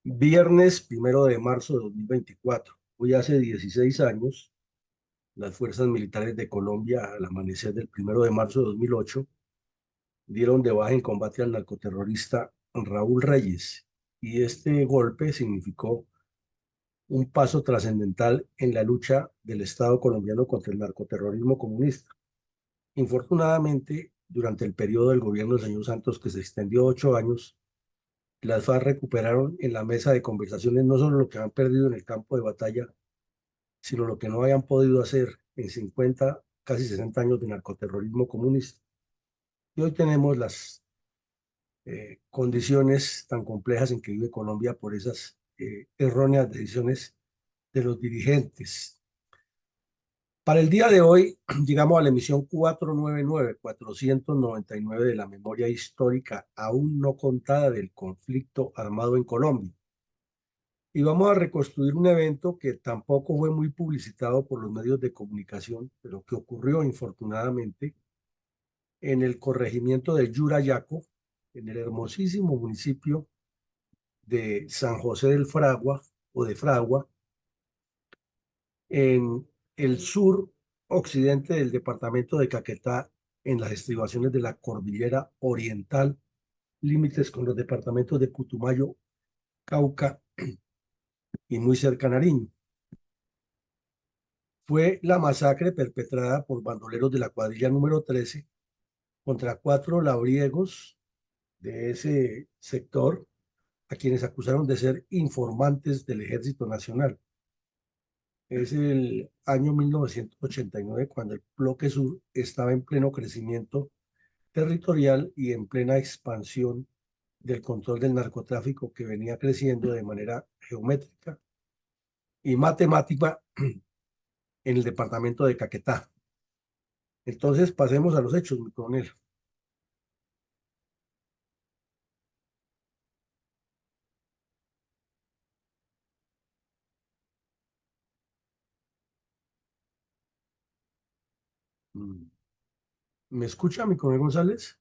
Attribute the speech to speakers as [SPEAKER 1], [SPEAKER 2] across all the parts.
[SPEAKER 1] Viernes 1 de marzo de 2024. Hoy hace 16 años, las fuerzas militares de Colombia, al amanecer del 1 de marzo de 2008, dieron de baja en combate al narcoterrorista Raúl Reyes. Y este golpe significó un paso trascendental en la lucha del Estado colombiano contra el narcoterrorismo comunista. Infortunadamente, durante el periodo del gobierno del señor Santos, que se extendió 8 años, las FARC recuperaron en la mesa de conversaciones no solo lo que han perdido en el campo de batalla, sino lo que no hayan podido hacer en 50, casi 60 años de narcoterrorismo comunista. Y hoy tenemos las condiciones tan complejas en que vive Colombia por esas erróneas decisiones de los dirigentes. Para el día de hoy, llegamos a la emisión 499 de la memoria histórica aún no contada del conflicto armado en Colombia. Y vamos a reconstruir un evento que tampoco fue muy publicitado por los medios de comunicación, pero que ocurrió infortunadamente en el corregimiento de Yurayaco, en el hermosísimo municipio de San José del Fragua o de Fragua, en el sur occidente del departamento de Caquetá, en las estribaciones de la cordillera oriental, límites con los departamentos de Putumayo, Cauca y muy cerca Nariño. Fue la masacre perpetrada por bandoleros de la cuadrilla número 13 contra 4 labriegos de ese sector, a quienes acusaron de ser informantes del Ejército Nacional. Es el año 1989 cuando el bloque sur estaba en pleno crecimiento territorial y en plena expansión del control del narcotráfico, que venía creciendo de manera geométrica y matemática en el departamento de Caquetá. Entonces pasemos a los hechos, mi coronel. Mm. ¿Me escucha, mi coronel González?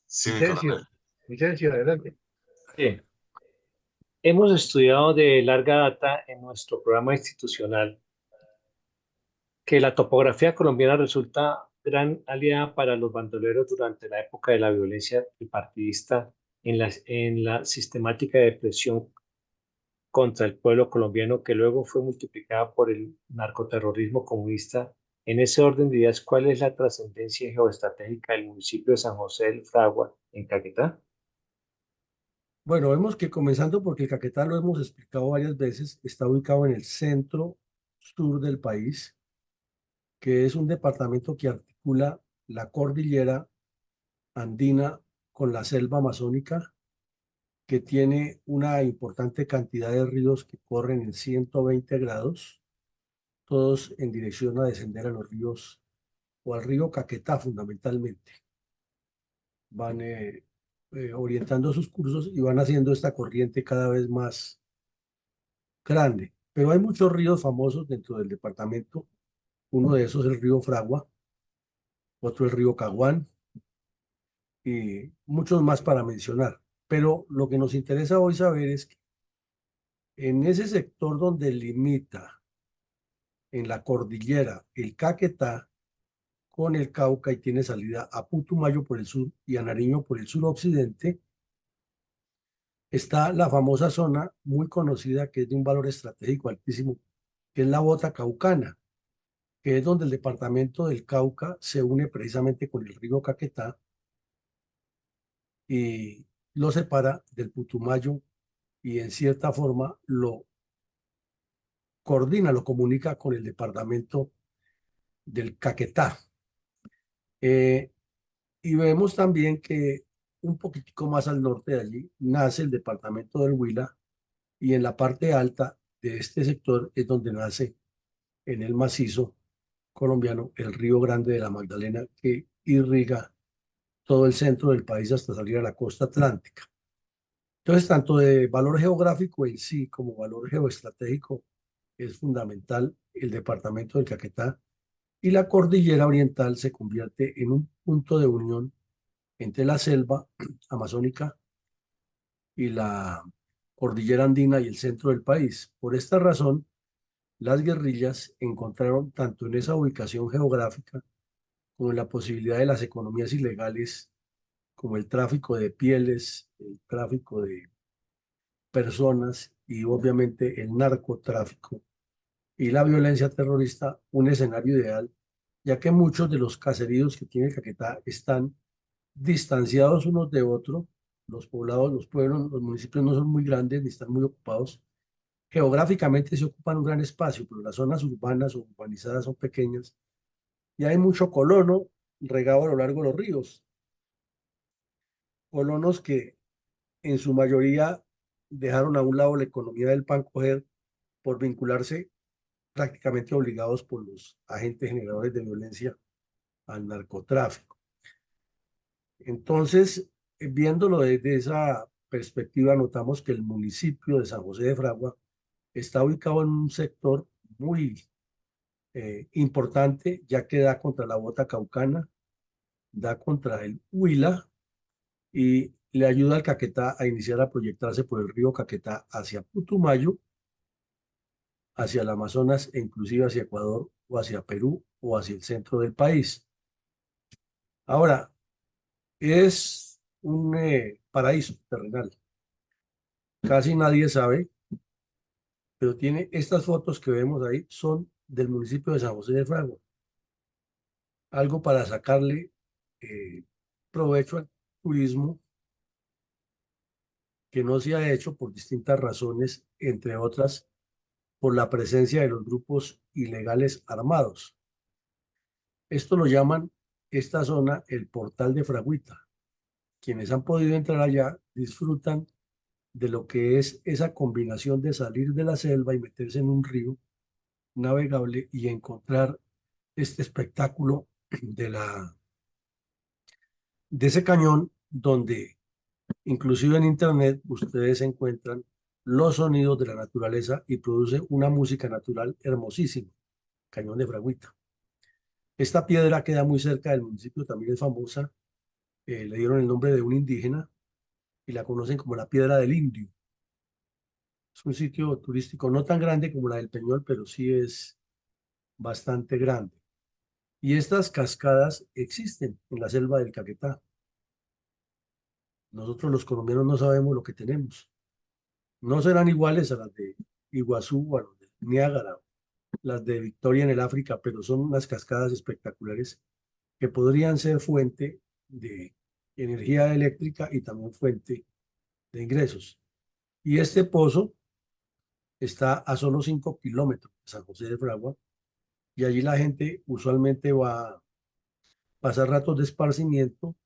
[SPEAKER 2] Sí, mi
[SPEAKER 3] Vicencio,
[SPEAKER 2] coronel.
[SPEAKER 3] Vicencio, adelante.
[SPEAKER 4] Sí. Hemos estudiado de larga data en nuestro programa institucional que la topografía colombiana resulta gran aliada para los bandoleros durante la época de la violencia bipartidista en la sistemática de presión contra el pueblo colombiano, que luego fue multiplicada por el narcoterrorismo comunista. En ese orden de ideas, ¿cuál es la trascendencia geoestratégica del municipio de San José del Fragua, en Caquetá?
[SPEAKER 1] Bueno, vemos que comenzando porque el Caquetá, lo hemos explicado varias veces, está ubicado en el centro sur del país, que es un departamento que articula la cordillera andina con la selva amazónica, que tiene una importante cantidad de ríos que corren en 120 grados, todos en dirección a descender a los ríos o al río Caquetá fundamentalmente. Van orientando sus cursos y van haciendo esta corriente cada vez más grande. Pero hay muchos ríos famosos dentro del departamento. Uno de esos es el río Fragua, otro el río Caguán y muchos más para mencionar. Pero lo que nos interesa hoy saber es que en ese sector donde limita en la cordillera el Caquetá con el Cauca y tiene salida a Putumayo por el sur y a Nariño por el suroccidente, está la famosa zona muy conocida que es de un valor estratégico altísimo, que es la Bota Caucana, que es donde el departamento del Cauca se une precisamente con el río Caquetá y lo separa del Putumayo y en cierta forma lo coordina, lo comunica con el departamento del Caquetá. Eh, y vemos también que un poquitico más al norte de allí nace el departamento del Huila y en la parte alta de este sector es donde nace en el macizo colombiano el río Grande de la Magdalena, que irriga todo el centro del país hasta salir a la costa atlántica. Entonces, tanto de valor geográfico en sí como valor geoestratégico, es fundamental el departamento del Caquetá, y la cordillera oriental se convierte en un punto de unión entre la selva amazónica y la cordillera andina y el centro del país. Por esta razón, las guerrillas encontraron tanto en esa ubicación geográfica como en la posibilidad de las economías ilegales, como el tráfico de pieles, el tráfico de personas y obviamente el narcotráfico y la violencia terrorista, un escenario ideal, ya que muchos de los caseríos que tiene Caquetá están distanciados unos de otros. Los poblados, los pueblos, los municipios no son muy grandes ni están muy ocupados. Geográficamente se ocupan un gran espacio, pero las zonas urbanas o urbanizadas son pequeñas y hay mucho colono regado a lo largo de los ríos. Colonos que en su mayoría dejaron a un lado la economía del pan coger por vincularse prácticamente obligados por los agentes generadores de violencia al narcotráfico. Entonces, viéndolo desde esa perspectiva, notamos que el municipio de San José de Fragua está ubicado en un sector muy importante, ya que da contra la bota caucana, da contra el Huila y le ayuda al Caquetá a iniciar a proyectarse por el río Caquetá hacia Putumayo, hacia el Amazonas e inclusive hacia Ecuador o hacia Perú o hacia el centro del país. Ahora, es un paraíso terrenal. Casi nadie sabe, pero tiene estas fotos que vemos ahí, son del municipio de San José de Fragua. Algo para sacarle eh, provecho al turismo que no se ha hecho por distintas razones, entre otras por la presencia de los grupos ilegales armados. Esto lo llaman esta zona el Portal de Fragüita. Quienes han podido entrar allá disfrutan de lo que es esa combinación de salir de la selva y meterse en un río navegable y encontrar este espectáculo de ese cañón donde inclusive en internet ustedes encuentran los sonidos de la naturaleza y produce una música natural hermosísima, Cañón de Fragüita. Esta piedra queda muy cerca del municipio, también es famosa, le dieron el nombre de un indígena y la conocen como la Piedra del Indio. Es un sitio turístico no tan grande como la del Peñol, pero sí es bastante grande. Y estas cascadas existen en la selva del Caquetá. Nosotros los colombianos no sabemos lo que tenemos. No serán iguales a las de Iguazú o a las de Niágara, las de Victoria en el África, pero son unas cascadas espectaculares que podrían ser fuente de energía eléctrica y también fuente de ingresos. Y este pozo está a solo 5 kilómetros de San José de Fragua y allí la gente usualmente va a pasar ratos de esparcimiento,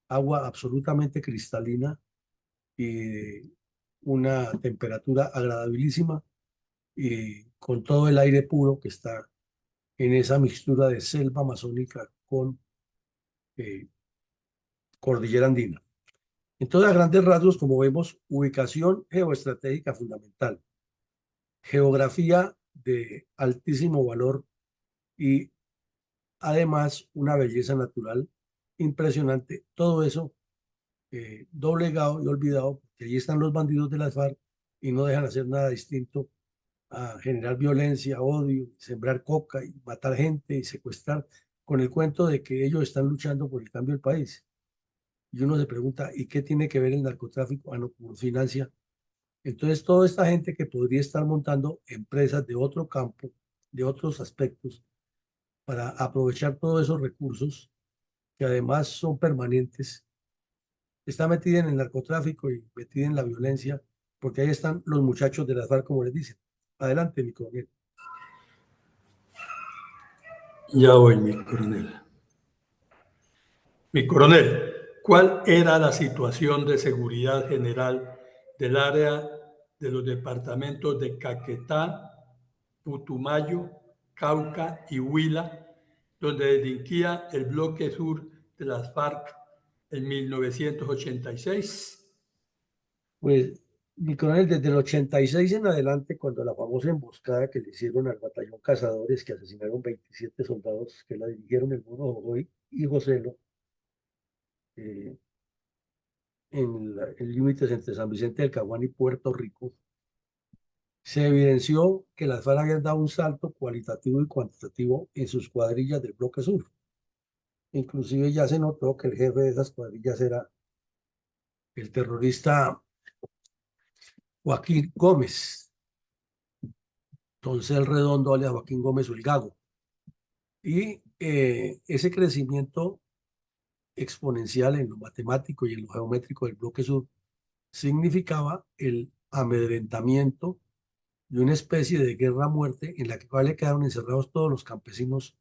[SPEAKER 1] agua absolutamente cristalina y una temperatura agradabilísima y con todo el aire puro que está en esa mixtura de selva amazónica con eh, cordillera andina. Entonces, a grandes rasgos, como vemos, ubicación geoestratégica fundamental, geografía de altísimo valor y además una belleza natural impresionante. Todo eso doblegado y olvidado, porque ahí están los bandidos de las FARC y no dejan hacer nada distinto a generar violencia, odio, sembrar coca y matar gente y secuestrar con el cuento de que ellos están luchando por el cambio del país. Y uno se pregunta, ¿y qué tiene que ver el narcotráfico? Ah, no, como financia. Entonces, toda esta gente que podría estar montando empresas de otro campo, de otros aspectos, para aprovechar todos esos recursos, que además son permanentes, está metida en el narcotráfico y metida en la violencia, porque ahí están los muchachos de las FARC, como les dicen. Adelante, mi coronel.
[SPEAKER 2] Ya voy, mi coronel. Mi coronel, ¿cuál era la situación de seguridad general del área de los departamentos de Caquetá, Putumayo, Cauca y Huila, donde delinquía el bloque sur de las FARC en 1986?
[SPEAKER 1] Pues, mi coronel, desde el 86 en adelante, cuando la famosa emboscada que le hicieron al batallón Cazadores, que asesinaron 27 soldados que la dirigieron el Mono Jojoy y Joselo, en límites entre San Vicente del Caguán y Puerto Rico, se evidenció que las FARC habían dado un salto cualitativo y cuantitativo en sus cuadrillas del bloque sur. Inclusive ya se notó que el jefe de esas cuadrillas era el terrorista Joaquín Gómez, entonces el Redondo, alias Joaquín Gómez o el Gago. Y ese crecimiento exponencial en lo matemático y en lo geométrico del bloque sur significaba el amedrentamiento de una especie de guerra a muerte en la cual quedaron encerrados todos los campesinos,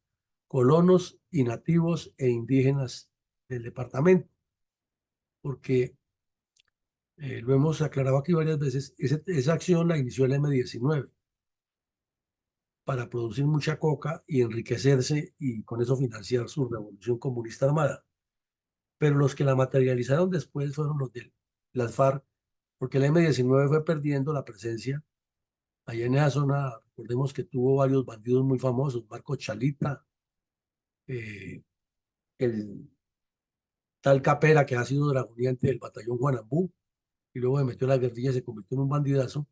[SPEAKER 1] colonos y nativos e indígenas del departamento, porque lo hemos aclarado aquí varias veces, esa acción la inició el M-19 para producir mucha coca y enriquecerse y con eso financiar su revolución comunista armada. Pero los que la materializaron después fueron los de las FARC, porque el M-19 fue perdiendo la presencia allá en esa zona. Recordemos que tuvo varios bandidos muy famosos, Marco Chalita, eh, el tal Capera, que ha sido dragoniante del batallón Guanambú, y luego se metió en la guerrilla y se convirtió en un bandidazo.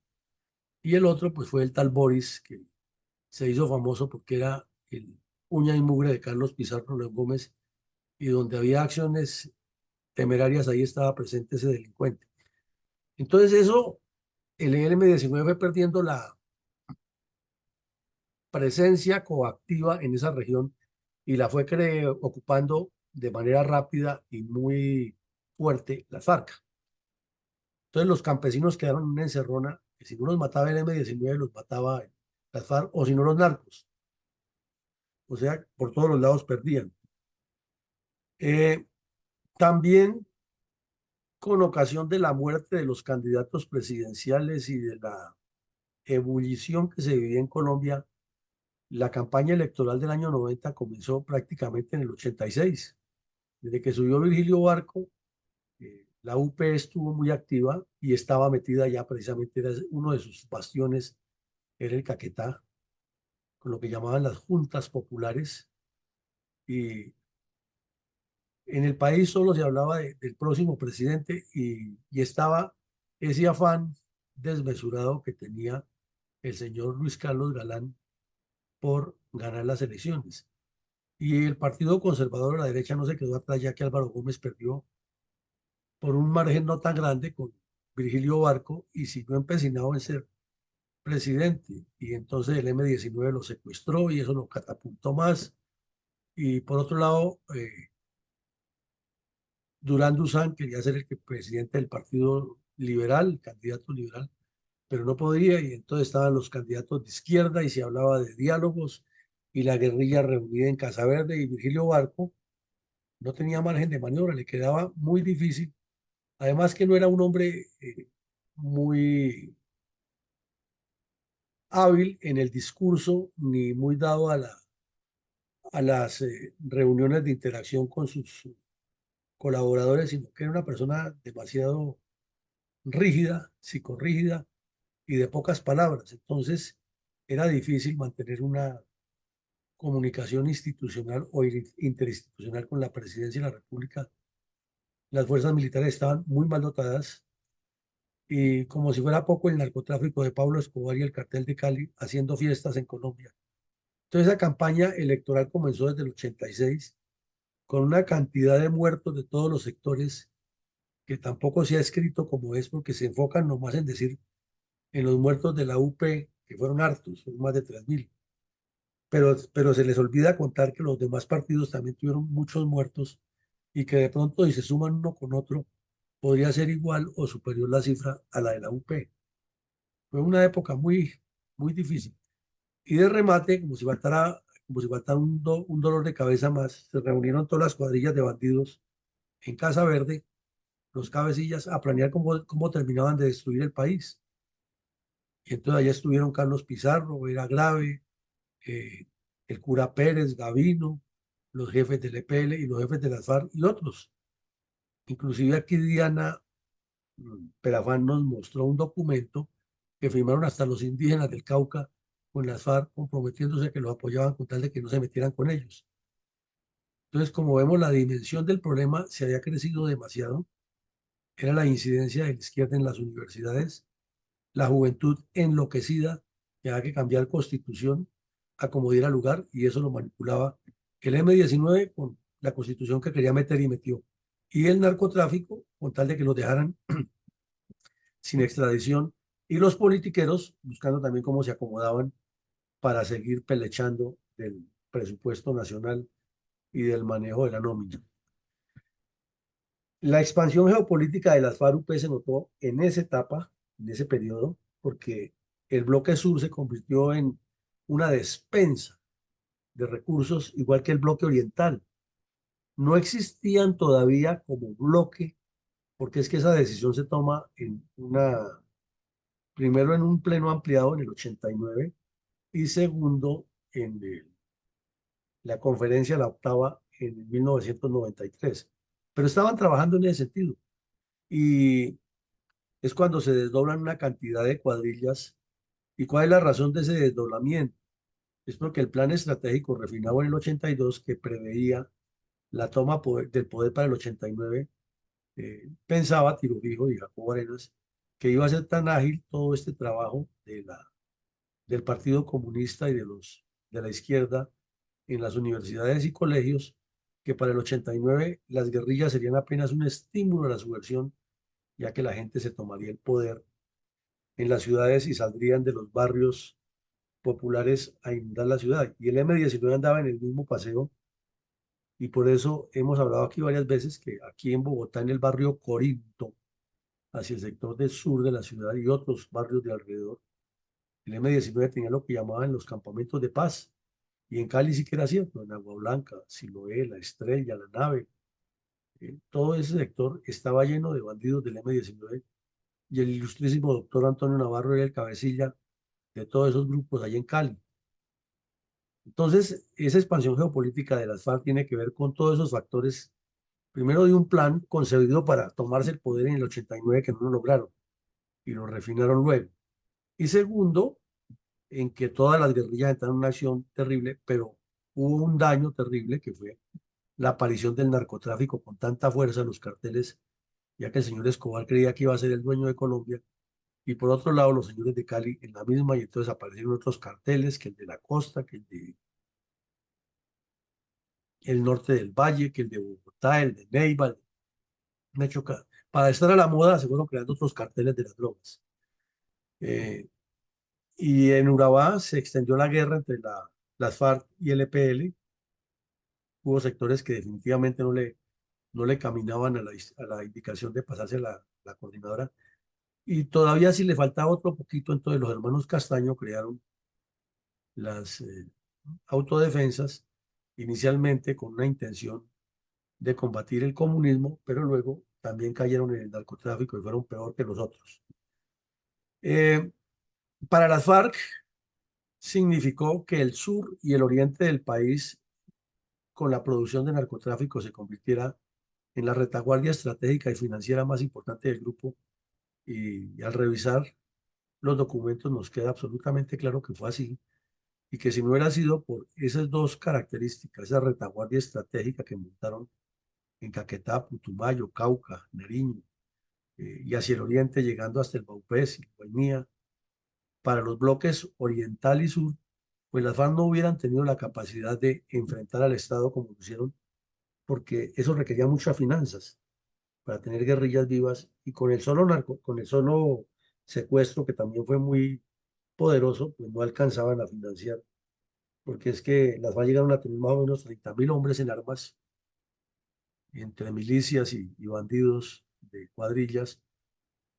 [SPEAKER 1] Y el otro, pues fue el tal Boris, que se hizo famoso porque era el uña y mugre de Carlos Pizarro León Gómez, y donde había acciones temerarias, ahí estaba presente ese delincuente. Entonces eso, el M-19 fue perdiendo la presencia coactiva en esa región y la fue ocupando de manera rápida y muy fuerte la FARC. Entonces los campesinos quedaron en una encerrona, que si no los mataba el M-19, los mataba las FARC, o si no los narcos. O sea, por todos los lados perdían. Eh, También con ocasión de la muerte de los candidatos presidenciales y de la ebullición que se vivía en Colombia, la campaña electoral del año 90 comenzó prácticamente en el 86. Desde que subió Virgilio Barco, la UP estuvo muy activa y estaba metida ya precisamente, era uno de sus bastiones, era el Caquetá, con lo que llamaban las juntas populares. Y en el país solo se hablaba del próximo presidente y estaba ese afán desmesurado que tenía el señor Luis Carlos Galán por ganar las elecciones. Y el Partido Conservador de la derecha no se quedó atrás, ya que Álvaro Gómez perdió por un margen no tan grande con Virgilio Barco y siguió empecinado en ser presidente. Y entonces el M-19 lo secuestró y eso lo catapultó más. Y por otro lado, Durán Dussán quería ser el presidente del Partido Liberal, el candidato liberal, pero no podía, y entonces estaban los candidatos de izquierda y se hablaba de diálogos y la guerrilla reunida en Casa Verde, y Virgilio Barco no tenía margen de maniobra, le quedaba muy difícil. Además que no era un hombre muy hábil en el discurso ni muy dado a las reuniones de interacción con sus colaboradores, sino que era una persona demasiado rígida, psicorrígida y de pocas palabras. Entonces era difícil mantener una comunicación institucional o interinstitucional con la presidencia de la República. Las fuerzas militares estaban muy mal dotadas y como si fuera poco el narcotráfico de Pablo Escobar y el cartel de Cali haciendo fiestas en Colombia. Entonces esa campaña electoral comenzó desde el 86 con una cantidad de muertos de todos los sectores que tampoco se ha escrito como es, porque se enfocan nomás en decir en los muertos de la UP, que fueron hartos, fueron más de 3.000. Pero se les olvida contar que los demás partidos también tuvieron muchos muertos y que de pronto, si se suman uno con otro, podría ser igual o superior la cifra a la de la UP. Fue una época muy, muy difícil. Y de remate, como si faltara un dolor de cabeza más, se reunieron todas las cuadrillas de bandidos en Casa Verde, los cabecillas, a planear cómo terminaban de destruir el país. Y entonces allá estuvieron Carlos Pizarro, Era Grave, eh, el cura Pérez, Gavino, los jefes del EPL y los jefes de las FARC y otros. Inclusive aquí Diana Perafán nos mostró un documento que firmaron hasta los indígenas del Cauca con las FARC, comprometiéndose a que los apoyaban con tal de que no se metieran con ellos. Entonces, como vemos, la dimensión del problema se había crecido demasiado. era la incidencia de la izquierda en las universidades, la juventud enloquecida, que había que cambiar constitución a como diera lugar, y eso lo manipulaba el M-19 con la constitución que quería meter y metió, y el narcotráfico con tal de que los dejaran sin extradición, y los politiqueros buscando también cómo se acomodaban para seguir pelechando del presupuesto nacional y del manejo de la nómina. La expansión geopolítica de las FARC se notó en esa etapa, en ese periodo, porque el bloque sur se convirtió en una despensa de recursos, igual que el bloque oriental. No existían todavía como bloque, porque es que esa decisión se toma primero en un pleno ampliado en el 89 y segundo en la conferencia, la octava, en 1993. Pero estaban trabajando en ese sentido. Y es cuando se desdoblan una cantidad de cuadrillas. ¿Y cuál es la razón de ese desdoblamiento? Es porque el plan estratégico refinado en el 82, que preveía la toma del poder para el 89, pensaba Tirubijo y Jacobo Arenas que iba a ser tan ágil todo este trabajo del Partido Comunista y de la izquierda en las universidades y colegios, que para el 89 las guerrillas serían apenas un estímulo a la subversión, ya que la gente se tomaría el poder en las ciudades y saldrían de los barrios populares a inundar la ciudad. Y el M-19 andaba en el mismo paseo, y por eso hemos hablado aquí varias veces que aquí en Bogotá, en el barrio Corinto, hacia el sector del sur de la ciudad y otros barrios de alrededor, el M-19 tenía lo que llamaban los campamentos de paz. Y en Cali sí que era cierto, en Agua Blanca, Siloé, La Estrella, La Nave, todo ese sector estaba lleno de bandidos del M-19, y el ilustrísimo doctor Antonio Navarro era el cabecilla de todos esos grupos allá en Cali. Entonces, esa expansión geopolítica de las FARC tiene que ver con todos esos factores, primero de un plan concebido para tomarse el poder en el 89 que no lo lograron y lo refinaron luego. Y segundo, en que todas las guerrillas entraron en una acción terrible, pero hubo un daño terrible que fue la aparición del narcotráfico con tanta fuerza en los carteles, ya que el señor Escobar creía que iba a ser el dueño de Colombia, y por otro lado los señores de Cali en la misma, y entonces aparecieron otros carteles, que el de la costa, que el de el norte del Valle, que el de Bogotá, el de Neiva, para estar a la moda se fueron creando otros carteles de las drogas. Eh, y en Urabá se extendió la guerra entre las FARC y el EPL. Hubo sectores que definitivamente no le caminaban a la indicación de pasarse la coordinadora. Y todavía si le faltaba otro poquito, entonces los hermanos Castaño crearon las autodefensas, inicialmente con una intención de combatir el comunismo, pero luego también cayeron en el narcotráfico y fueron peor que los otros. Eh, para las FARC significó que el sur y el oriente del país, con la producción de narcotráfico, se convirtiera en la retaguardia estratégica y financiera más importante del grupo, y al revisar los documentos nos queda absolutamente claro que fue así, y que si no hubiera sido por esas dos características, esa retaguardia estratégica que montaron en Caquetá, Putumayo, Cauca, Nariño, y hacia el oriente llegando hasta el Baupés y Guainía, para los bloques oriental y sur, pues las FARC no hubieran tenido la capacidad de enfrentar al Estado como lo hicieron, porque eso requería muchas finanzas para tener guerrillas vivas, y con el solo secuestro, que también fue muy poderoso, pues no alcanzaban a financiar, porque es que las FARC llegaron a tener más o menos 30.000 hombres en armas, entre milicias y bandidos de cuadrillas,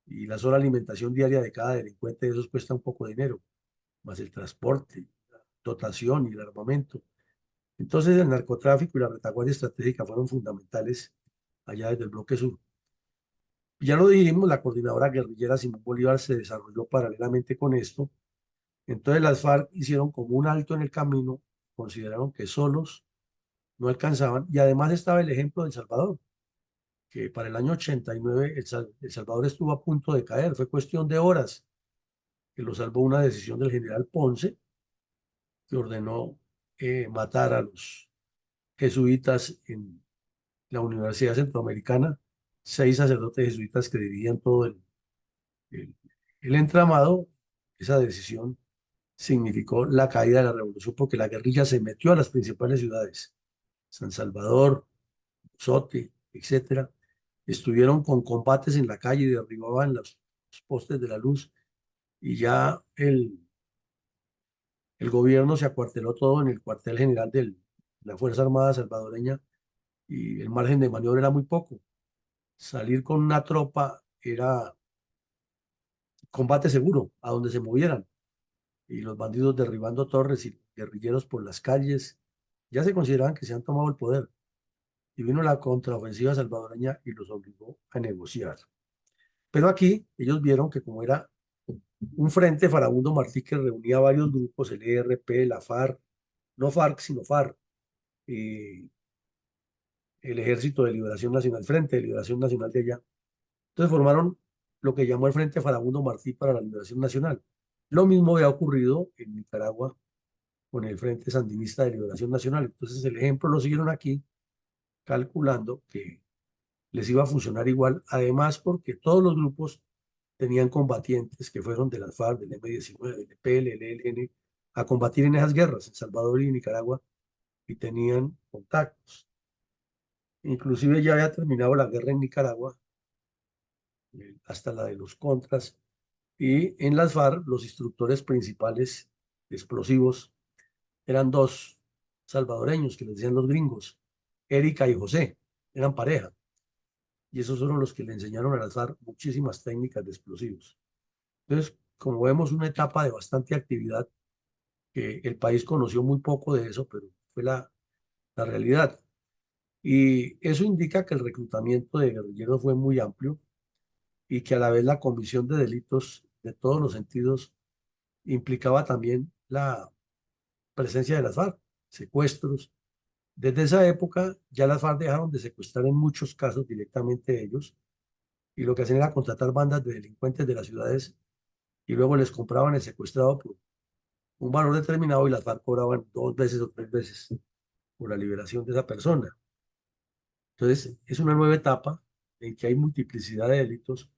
[SPEAKER 1] y la sola alimentación diaria de cada delincuente de esos cuesta un poco de dinero, más el transporte, la dotación y el armamento. Entonces el narcotráfico y la retaguardia estratégica fueron fundamentales allá desde el bloque sur. Ya lo dijimos, la coordinadora guerrillera Simón Bolívar se desarrolló paralelamente con esto. Entonces las FARC hicieron como un alto en el camino, consideraron que solos no alcanzaban, y además estaba el ejemplo de El Salvador, que para el año 89 El Salvador estuvo a punto de caer, fue cuestión de horas que lo salvó una decisión del general Ponce, que ordenó matar a los jesuitas en la Universidad Centroamericana, 6 sacerdotes jesuitas que dividían todo el, el entramado. Esa decisión significó la caída de la revolución porque la guerrilla se metió a las principales ciudades, San Salvador, Sote, etcétera. Estuvieron con combates en la calle, derribaban los postes de la luz y ya el gobierno se acuarteló todo en el cuartel general de la Fuerza Armada salvadoreña y el margen de maniobra era muy poco. Salir con una tropa era combate seguro a donde se movieran y los bandidos derribando torres y guerrilleros por las calles ya se consideraban que se han tomado el poder y vino la contraofensiva salvadoreña y los obligó a negociar. Pero aquí ellos vieron que como era un frente Farabundo Martí que reunía varios grupos, el ERP, la FARC, no FARC, sino FARC, eh, el Ejército de Liberación Nacional, Frente de Liberación Nacional de allá. Entonces formaron lo que llamó el Frente Farabundo Martí para la Liberación Nacional. Lo mismo había ocurrido en Nicaragua con el Frente Sandinista de Liberación Nacional. Entonces el ejemplo lo siguieron aquí, calculando que les iba a funcionar igual, además porque todos los grupos tenían combatientes que fueron de las FARC, del M-19, del EPL, el ELN, a combatir en esas guerras, en Salvador y Nicaragua, y tenían contactos. Inclusive ya había terminado la guerra en Nicaragua, hasta la de los Contras, y en las FARC los instructores principales de explosivos eran dos salvadoreños que les decían los gringos, Erika y José, eran pareja, y esos fueron los que le enseñaron a las FARC muchísimas técnicas de explosivos. Entonces, como vemos, una etapa de bastante actividad, que el país conoció muy poco de eso, pero fue la realidad. Y eso indica que el reclutamiento de guerrilleros fue muy amplio y que a la vez la comisión de delitos de todos los sentidos implicaba también la presencia de las FARC, secuestros. Desde esa época ya las FARC dejaron de secuestrar en muchos casos directamente ellos y lo que hacían era contratar bandas de delincuentes de las ciudades y luego les compraban el secuestrado por un valor determinado y las FARC cobraban 2 veces o 3 veces por la liberación de esa persona. Entonces, es una nueva etapa en que hay multiplicidad de delitos,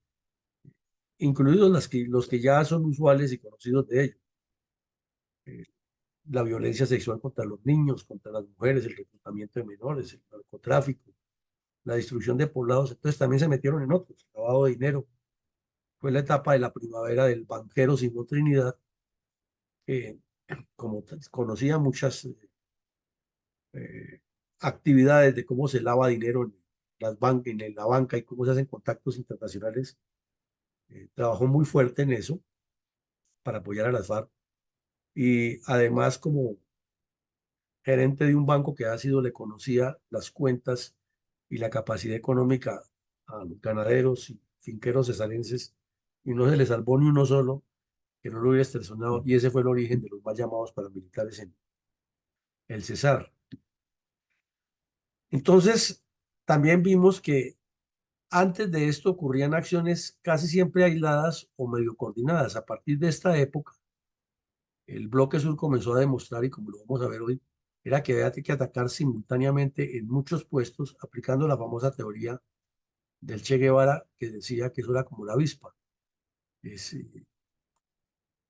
[SPEAKER 1] incluidos los que ya son usuales y conocidos de ellos. Eh, la violencia sexual contra los niños, contra las mujeres, el reclutamiento de menores, el narcotráfico, la destrucción de poblados. Entonces, también se metieron en otros, lavado de dinero. Fue la etapa de la primavera del banquero Simón Trinidad, que como conocía muchas eh, actividades de cómo se lava dinero en en la banca y cómo se hacen contactos internacionales, trabajó muy fuerte en eso para apoyar a las FARC y además como gerente de un banco que ha sido, le conocía las cuentas y la capacidad económica a los ganaderos y finqueros cesarenses y no se le salvó ni uno solo que no lo hubiera extorsionado y ese fue el origen de los mal llamados paramilitares en el Cesar. Entonces, también vimos que antes de esto ocurrían acciones casi siempre aisladas o medio coordinadas. A partir de esta época, el bloque sur comenzó a demostrar, y como lo vamos a ver hoy, era que había que atacar simultáneamente en muchos puestos, aplicando la famosa teoría del Che Guevara, que decía que eso era como la avispa. Es,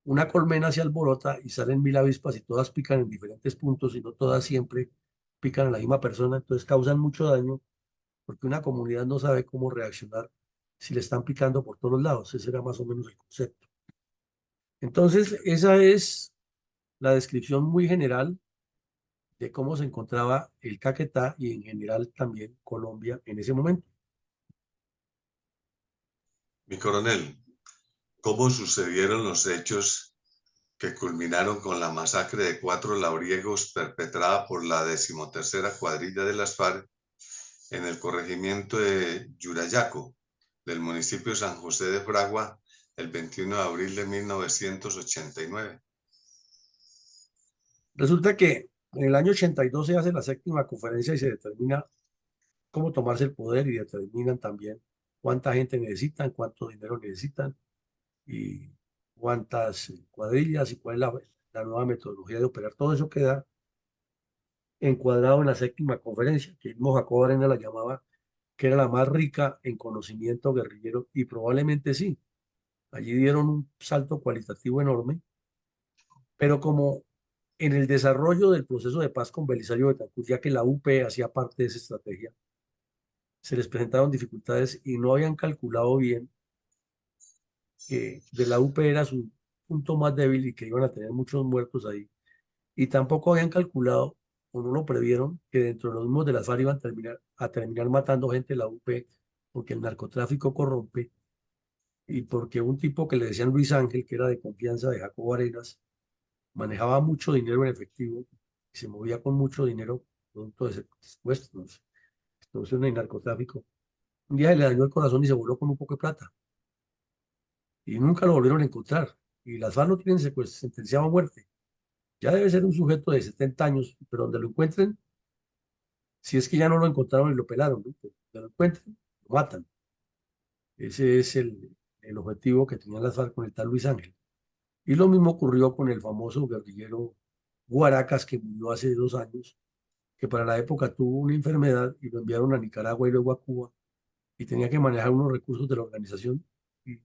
[SPEAKER 1] una colmena se alborota y salen 1000 avispas y todas pican en diferentes puntos y no todas siempre pican a la misma persona, entonces causan mucho daño porque una comunidad no sabe cómo reaccionar si le están picando por todos lados. Ese era más o menos el concepto. Entonces, esa es la descripción muy general de cómo se encontraba el Caquetá y en general también Colombia en ese momento.
[SPEAKER 3] Mi coronel, ¿cómo sucedieron los hechos que culminaron con la masacre de 4 labriegos perpetrada por la 13ª cuadrilla de las FARC en el corregimiento de Yurayaco, del municipio de San José de Fragua, el 21 de abril de 1989?
[SPEAKER 1] Resulta que en el año 82 se hace la séptima conferencia y se determina cómo tomarse el poder y determinan también cuánta gente necesitan, cuánto dinero necesitan y cuántas cuadrillas y cuál es la nueva metodología de operar. Todo eso queda encuadrado en la séptima conferencia, que el mismo Jacobo Arena la llamaba que era la más rica en conocimiento guerrillero, y probablemente sí. Allí dieron un salto cualitativo enorme, pero como en el desarrollo del proceso de paz con Belisario Betancur, ya que la UP hacía parte de esa estrategia, se les presentaron dificultades y no habían calculado bien que de la UP era su punto más débil y que iban a tener muchos muertos ahí. Y tampoco habían calculado, o no lo previeron, que dentro de los mismos de las FARC iban a terminar matando gente de la UP, porque el narcotráfico corrompe y porque un tipo que le decían Luis Ángel, que era de confianza de Jacobo Arenas, manejaba mucho dinero en efectivo y se movía con mucho dinero producto de secuestros, extorsión y narcotráfico. Un día se le dañó el corazón y se voló con un poco de plata y nunca lo volvieron a encontrar. Y las FARC lo tienen sentenciado a muerte. Ya debe ser un sujeto de 70 años, pero donde lo encuentren, si es que ya no lo encontraron y lo pelaron, ¿no? Pero donde lo encuentren, lo matan. Ese es el objetivo que tenían las FARC con el tal Luis Ángel. Y lo mismo ocurrió con el famoso guerrillero Guaracas, que murió hace 2 años, que para la época tuvo una enfermedad y lo enviaron a Nicaragua y luego a Cuba y tenía que manejar unos recursos de la organización y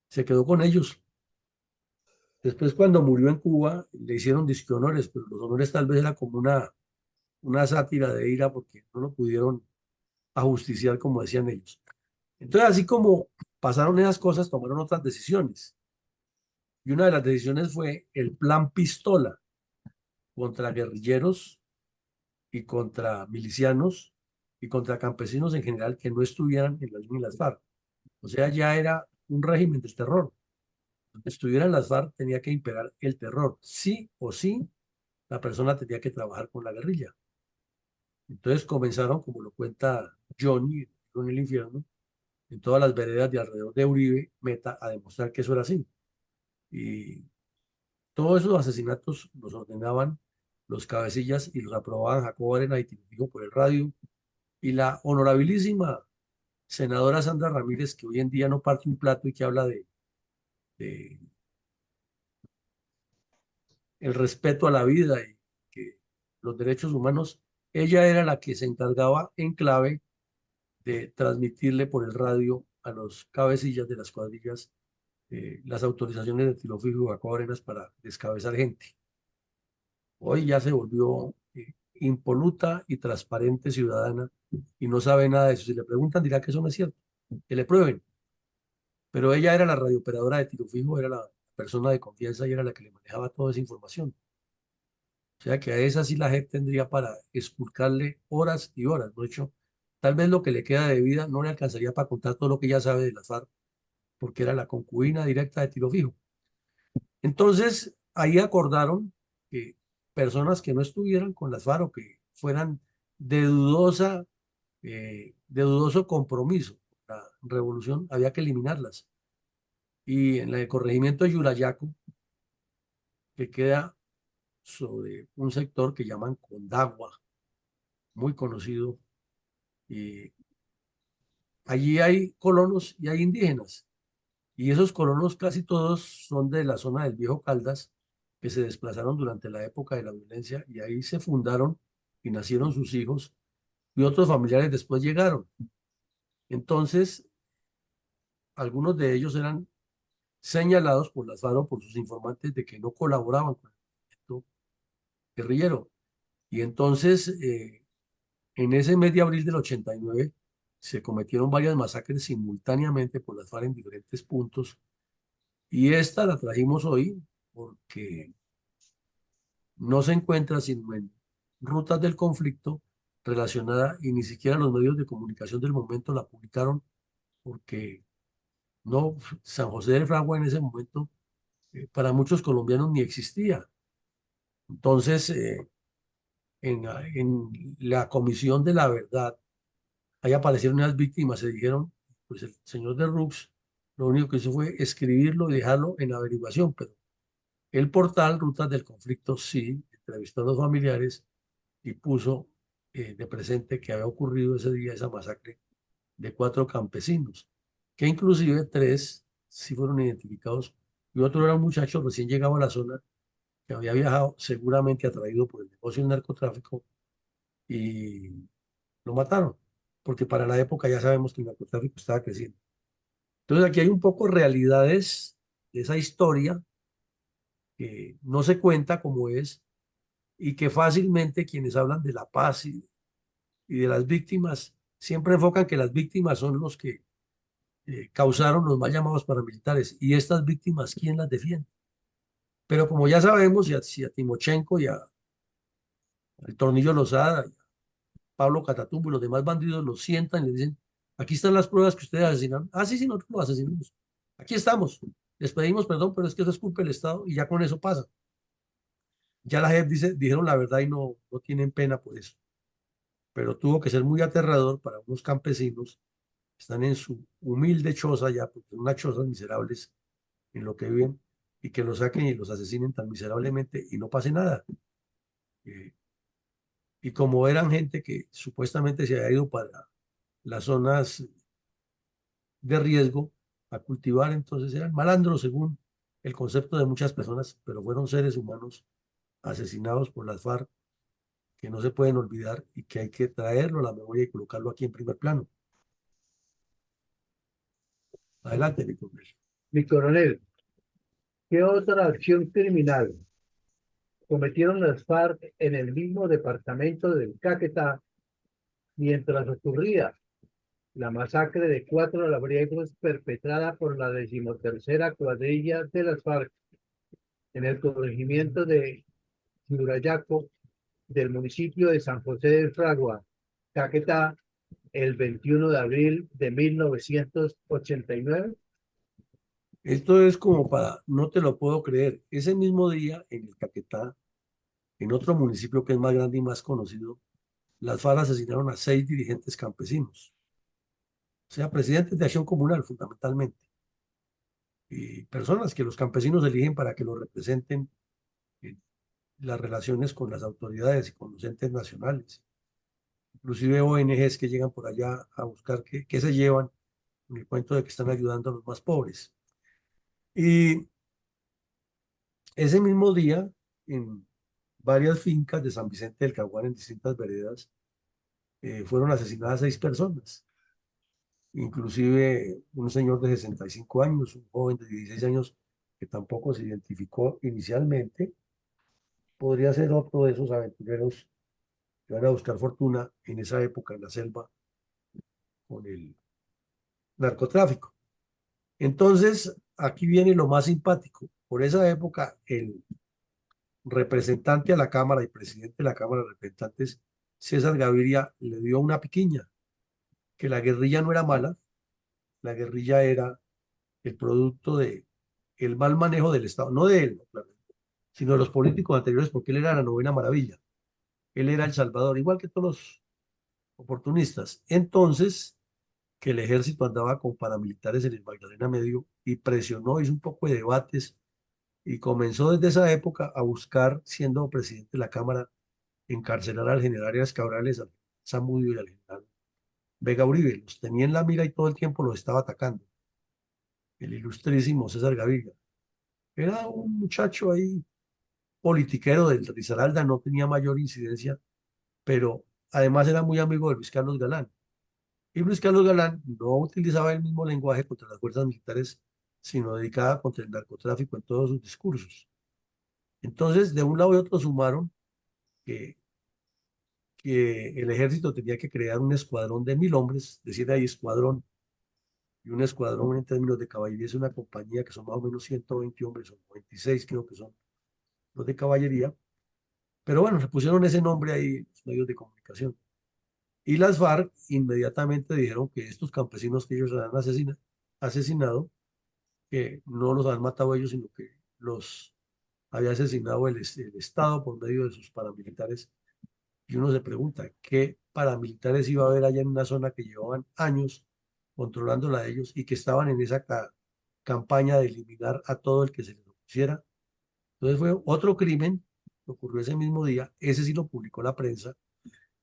[SPEAKER 1] se quedó con ellos. Después, cuando murió en Cuba, le hicieron disque honores, pero los honores tal vez era como una sátira de ira porque no lo pudieron ajusticiar como decían ellos. Entonces, así como pasaron esas cosas, tomaron otras decisiones. Y una de las decisiones fue el plan Pistola contra guerrilleros y contra milicianos y contra campesinos en general que no estuvieran en las FARC. O sea, ya era un régimen del terror. Donde estuvieran las FARC tenía que imperar el terror. Sí o sí, la persona tenía que trabajar con la guerrilla. Entonces comenzaron, como lo cuenta Johnny en el infierno, en todas las veredas de alrededor de Uribe, Meta, a demostrar que eso era así. Y todos esos asesinatos los ordenaban los cabecillas y los aprobaban Jacobo Arena y Tinofijo por el radio. Y la honorabilísima senadora Sandra Ramírez, que hoy en día no parte un plato y que habla de el respeto a la vida y que los derechos humanos, ella era la que se encargaba en clave de transmitirle por el radio a los cabecillas de las cuadrillas las autorizaciones de Tilo Fijo y Jacobo Arenas para descabezar gente. Hoy ya se volvió impoluta y transparente ciudadana y no sabe nada de eso. Si le preguntan, dirá que eso no es cierto, que le prueben. Pero ella era la radiooperadora de Tiro Fijo, era la persona de confianza y era la que le manejaba toda esa información. O sea que a esa sí la JEP tendría para esculcarle horas y horas. De hecho, tal vez lo que le queda de vida no le alcanzaría para contar todo lo que ya sabe de las FARC, porque era la concubina directa de Tiro Fijo. Entonces, ahí acordaron que personas que no estuvieran con las FARC o que fueran de de dudoso compromiso con la revolución, había que eliminarlas. Y en el corregimiento de Yurayaco, que queda sobre un sector que llaman Condagua, muy conocido, y allí hay colonos y hay indígenas. Y esos colonos casi todos son de la zona del Viejo Caldas, que se desplazaron durante la época de la violencia y ahí se fundaron y nacieron sus hijos y otros familiares después llegaron. Entonces, algunos de ellos eran señalados por las FARC o por sus informantes de que no colaboraban con el movimiento guerrillero. Y entonces, en ese mes de abril del 89, se cometieron varias masacres simultáneamente por las FARC en diferentes puntos. Y esta la trajimos hoy porque no se encuentra sino en rutas del conflicto relacionada y ni siquiera los medios de comunicación del momento la publicaron porque no, San José de Fragua en ese momento para muchos colombianos ni existía. Entonces, en la Comisión de la Verdad, ahí aparecieron unas víctimas, se dijeron, pues el señor de Rux lo único que hizo fue escribirlo y dejarlo en averiguación, pero el portal Rutas del Conflicto sí entrevistó a los familiares y puso de presente que había ocurrido ese día esa masacre de 4 campesinos, que inclusive 3 sí fueron identificados y otro era un muchacho recién llegado a la zona que había viajado seguramente atraído por el negocio del narcotráfico y lo mataron. porque para la época ya sabemos que el narcotráfico estaba creciendo. Entonces aquí hay un poco realidades de esa historia que no se cuenta como es y que fácilmente quienes hablan de la paz y de las víctimas siempre enfocan que las víctimas son los que causaron los mal llamados paramilitares y estas víctimas, ¿quién las defiende? Pero como ya sabemos, y a Timochenko y al Tornillo Lozada, y a Pablo Catatumbo y los demás bandidos los sientan y les dicen, aquí están las pruebas que ustedes asesinaron. Ah, sí, sí, nosotros los asesinamos. Aquí estamos. Les pedimos perdón, pero es que eso es culpa del Estado y ya con eso pasa. Ya la JEP dijeron la verdad y no tienen pena por eso. Pero tuvo que ser muy aterrador para unos campesinos que están en su humilde choza ya, porque son unas chozas miserables en lo que viven, y que los saquen y los asesinen tan miserablemente y no pase nada. Eh, y como eran gente que supuestamente se había ido para las zonas de riesgo a cultivar, entonces eran malandros según el concepto de muchas personas, pero fueron seres humanos asesinados por las FARC que no se pueden olvidar y que hay que traerlo a la memoria y colocarlo aquí en primer plano. Adelante, mi coronel.
[SPEAKER 5] Mi coronel, ¿qué otra acción criminal cometieron las FARC en el mismo departamento del Caquetá mientras ocurría la masacre de 4 labriegos perpetrada por la 13ª cuadrilla de las FARC en el corregimiento de Yurayaco del municipio de San José del Fragua, Caquetá, el 21 de abril de 1989?
[SPEAKER 1] Esto es como para, no te lo puedo creer, ese mismo día en el Caquetá, en otro municipio que es más grande y más conocido, las FARC asesinaron a 6 dirigentes campesinos, o sea, presidentes de acción comunal fundamentalmente, y personas que los campesinos eligen para que los representen en las relaciones con las autoridades y con los entes nacionales, inclusive ONGs que llegan por allá a buscar qué se llevan en el cuento de que están ayudando a los más pobres. Y ese mismo día, en varias fincas de San Vicente del Caguán, en distintas veredas, fueron asesinadas 6 personas, inclusive un señor de 65 años, un joven de 16 años que tampoco se identificó inicialmente, podría ser otro de esos aventureros que van a buscar fortuna en esa época en la selva con el narcotráfico. Entonces, aquí viene lo más simpático. Por esa época, el representante a la Cámara y presidente de la Cámara de Representantes, César Gaviria, le dio una piquiña, que la guerrilla no era mala, la guerrilla era el producto de el mal manejo del Estado, no de él, no, claro, sino de los políticos anteriores, porque él era la novena maravilla, él era el salvador, igual que todos los oportunistas. Entonces, que el ejército andaba con paramilitares en el Magdalena Medio y presionó, hizo un poco de debates y comenzó desde esa época a buscar, siendo presidente de la Cámara, encarcelar al general Arias Cabrales, al Zamudio y al general Vega Uribe. Los tenía en la mira y todo el tiempo los estaba atacando. El ilustrísimo César Gaviria. Era un muchacho ahí, politiquero del Risaralda, no tenía mayor incidencia, pero además era muy amigo de Luis Carlos Galán. Y Luis Carlos Galán no utilizaba el mismo lenguaje contra las fuerzas militares, sino dedicada contra el narcotráfico en todos sus discursos. Entonces, de un lado y otro sumaron que, que el ejército tenía que crear un escuadrón de 1000 hombres, decir ahí escuadrón, y un escuadrón en términos de caballería es una compañía que son más o menos 120 hombres, o 96 creo que son los de caballería, pero bueno, se pusieron ese nombre ahí en los medios de comunicación. Y las FARC inmediatamente dijeron que estos campesinos que ellos habían asesinado, que no los habían matado ellos, sino que los había asesinado el Estado por medio de sus paramilitares. Y uno se pregunta, ¿qué paramilitares iba a haber allá en una zona que llevaban años controlándola a ellos y que estaban en esa campaña de eliminar a todo el que se les opusiera? Entonces fue otro crimen que ocurrió ese mismo día, ese sí lo publicó la prensa.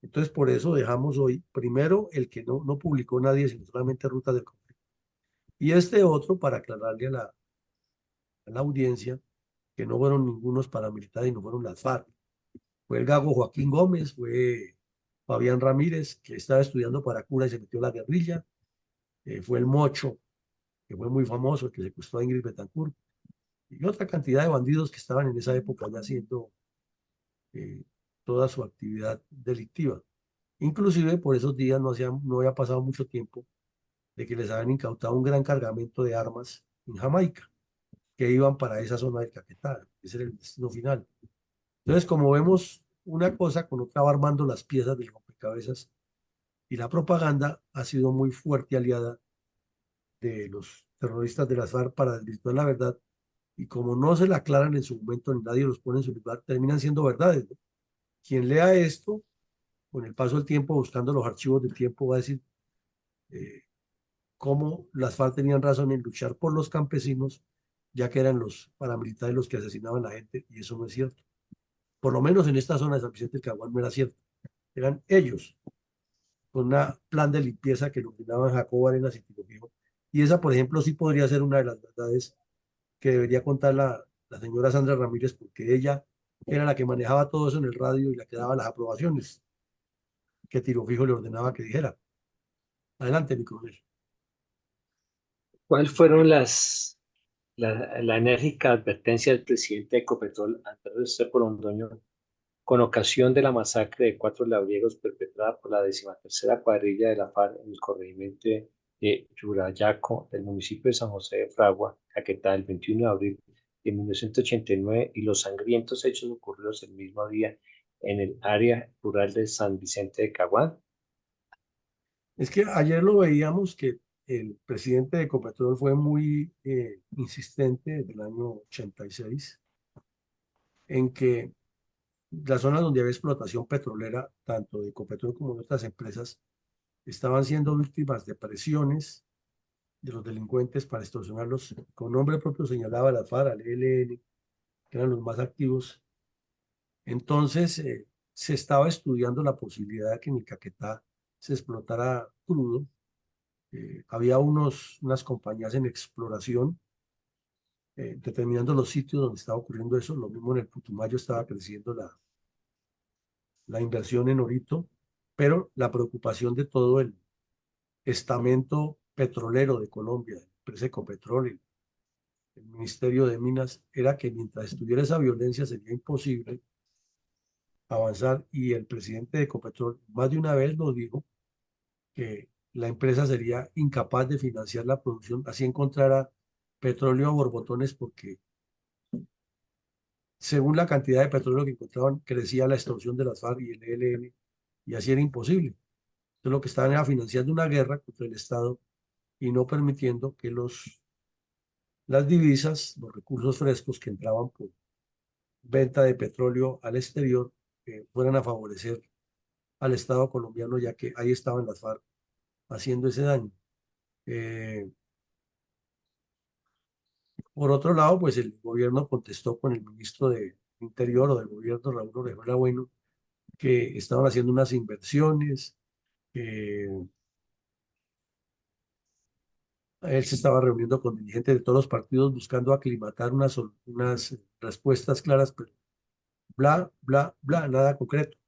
[SPEAKER 1] Entonces por eso dejamos hoy, primero, el que no publicó nadie, sino solamente Rutas del Conflicto. Y este otro, para aclararle a la audiencia, que no fueron ningunos paramilitares y no fueron las FARC. Fue el gago Joaquín Gómez, fue Fabián Ramírez, que estaba estudiando para cura y se metió a la guerrilla, fue el Mocho, que fue muy famoso, el que secuestró a Ingrid Betancourt, y otra cantidad de bandidos que estaban en esa época ya haciendo toda su actividad delictiva. Inclusive por esos días no había pasado mucho tiempo de que les habían incautado un gran cargamento de armas en Jamaica, que iban para esa zona del Caquetá. Ese era el destino final. Entonces, como vemos, una cosa con otra va armando las piezas del rompecabezas, y la propaganda ha sido muy fuerte aliada de los terroristas de las FARC para desvirtuar la verdad, y como no se la aclaran en su momento ni nadie los pone en su lugar, terminan siendo verdades, ¿no? Quien lea esto, con el paso del tiempo, buscando los archivos del tiempo, va a decir cómo las FARC tenían razón en luchar por los campesinos, ya que eran los paramilitares los que asesinaban a la gente, y eso no es cierto. Por lo menos en esta zona de San Vicente del Caguán no era cierto. Eran ellos, con un plan de limpieza que lo ordenaban Jacobo Arenas y Tiro Fijo. Y esa, por ejemplo, sí podría ser una de las verdades que debería contar la señora Sandra Ramírez, porque ella era la que manejaba todo eso en el radio y la que daba las aprobaciones que Tiro Fijo le ordenaba que dijera. Adelante, mi coronel.
[SPEAKER 4] ¿Cuáles fueron la enérgica advertencia del presidente de Ecopetrol, Andrés Restrepo Londoño, con ocasión de la masacre de 4 labriegos perpetrada por la 13ª cuadrilla de la FARC en el corregimiento de Yurayaco del municipio de San José de Fragua, Caquetá, el 21 de abril de 1989, y los sangrientos hechos ocurridos el mismo día en el área rural de San Vicente de Caguán?
[SPEAKER 1] Es que ayer lo veíamos que el presidente de Ecopetrol fue muy insistente desde el año 86 en que las zonas donde había explotación petrolera, tanto de Ecopetrol como de otras empresas, estaban siendo víctimas de presiones de los delincuentes para extorsionarlos. Con nombre propio señalaba a la FARC, al ELN, que eran los más activos. Entonces, se estaba estudiando la posibilidad de que en el Caquetá se explotara crudo. Había unas compañías en exploración, determinando los sitios donde estaba ocurriendo eso. Lo mismo en el Putumayo estaba creciendo la inversión en Orito, pero la preocupación de todo el estamento petrolero de Colombia, el empresa Ecopetrol, el Ministerio de Minas, era que mientras estuviera esa violencia sería imposible avanzar, y el presidente de Ecopetrol más de una vez lo dijo, que la empresa sería incapaz de financiar la producción, así encontrara petróleo a borbotones, porque según la cantidad de petróleo que encontraban, crecía la extorsión de las FARC y el ELN, y así era imposible. Entonces lo que estaban era financiando una guerra contra el Estado y no permitiendo que las divisas, los recursos frescos que entraban por venta de petróleo al exterior, fueran a favorecer al Estado colombiano, ya que ahí estaban las FARC haciendo ese daño. Por otro lado, pues el gobierno contestó con el ministro de Interior o del gobierno, Raúl Orejuela Bueno, que estaban haciendo unas inversiones, que él se estaba reuniendo con dirigentes de todos los partidos buscando aclimatar unas respuestas claras, pero bla, bla, bla, nada concreto.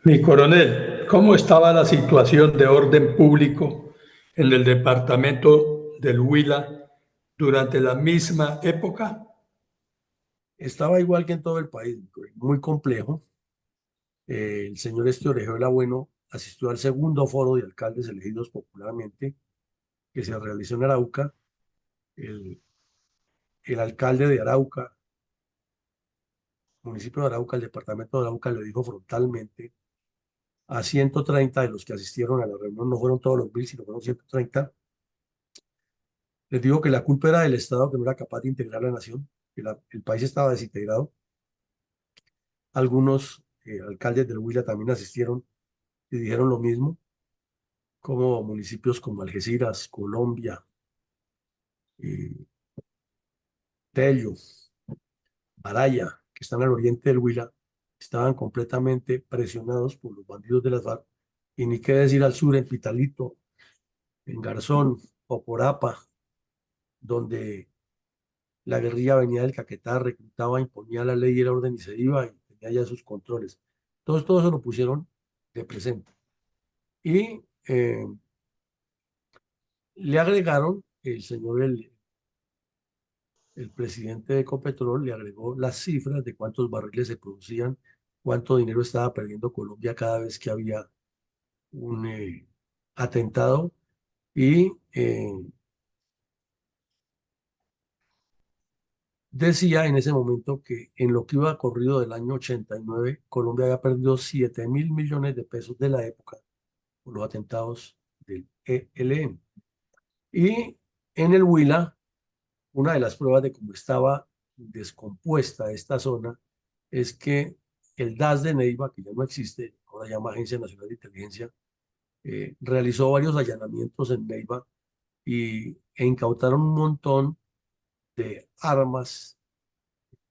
[SPEAKER 2] Mi coronel, ¿cómo estaba la situación de orden público en el departamento del Huila durante la misma época?
[SPEAKER 1] Estaba igual que en todo el país, muy complejo. El señor Orejuela Bueno asistió al segundo foro de alcaldes elegidos popularmente que se realizó en Arauca. El alcalde de Arauca, municipio de Arauca, el departamento de Arauca, le dijo frontalmente a 130 de los que asistieron a la reunión, no fueron todos los 1000, sino fueron 130, les dijo que la culpa era del Estado, que no era capaz de integrar la nación, que el país estaba desintegrado. Algunos alcaldes del Huila también asistieron y dijeron lo mismo, como municipios como Algeciras, Colombia, Tello, Araya, que están al oriente del Huila, estaban completamente presionados por los bandidos de las FARC, y ni qué decir al sur, en Pitalito, en Garzón, Poporapa, donde la guerrilla venía del Caquetá, reclutaba, imponía la ley y el orden y se iba, y tenía ya sus controles. Entonces, todo eso lo pusieron de presente. Y le agregaron, el presidente de Ecopetrol le agregó las cifras de cuántos barriles se producían, cuánto dinero estaba perdiendo Colombia cada vez que había un atentado y decía en ese momento que en lo que iba corrido del año 89, Colombia había perdido 7.000 millones de pesos de la época por los atentados del ELN. Y en el Huila, una de las pruebas de cómo estaba descompuesta esta zona es que el DAS de Neiva, que ya no existe, ahora se llama Agencia Nacional de Inteligencia, realizó varios allanamientos en Neiva e incautaron un montón de armas,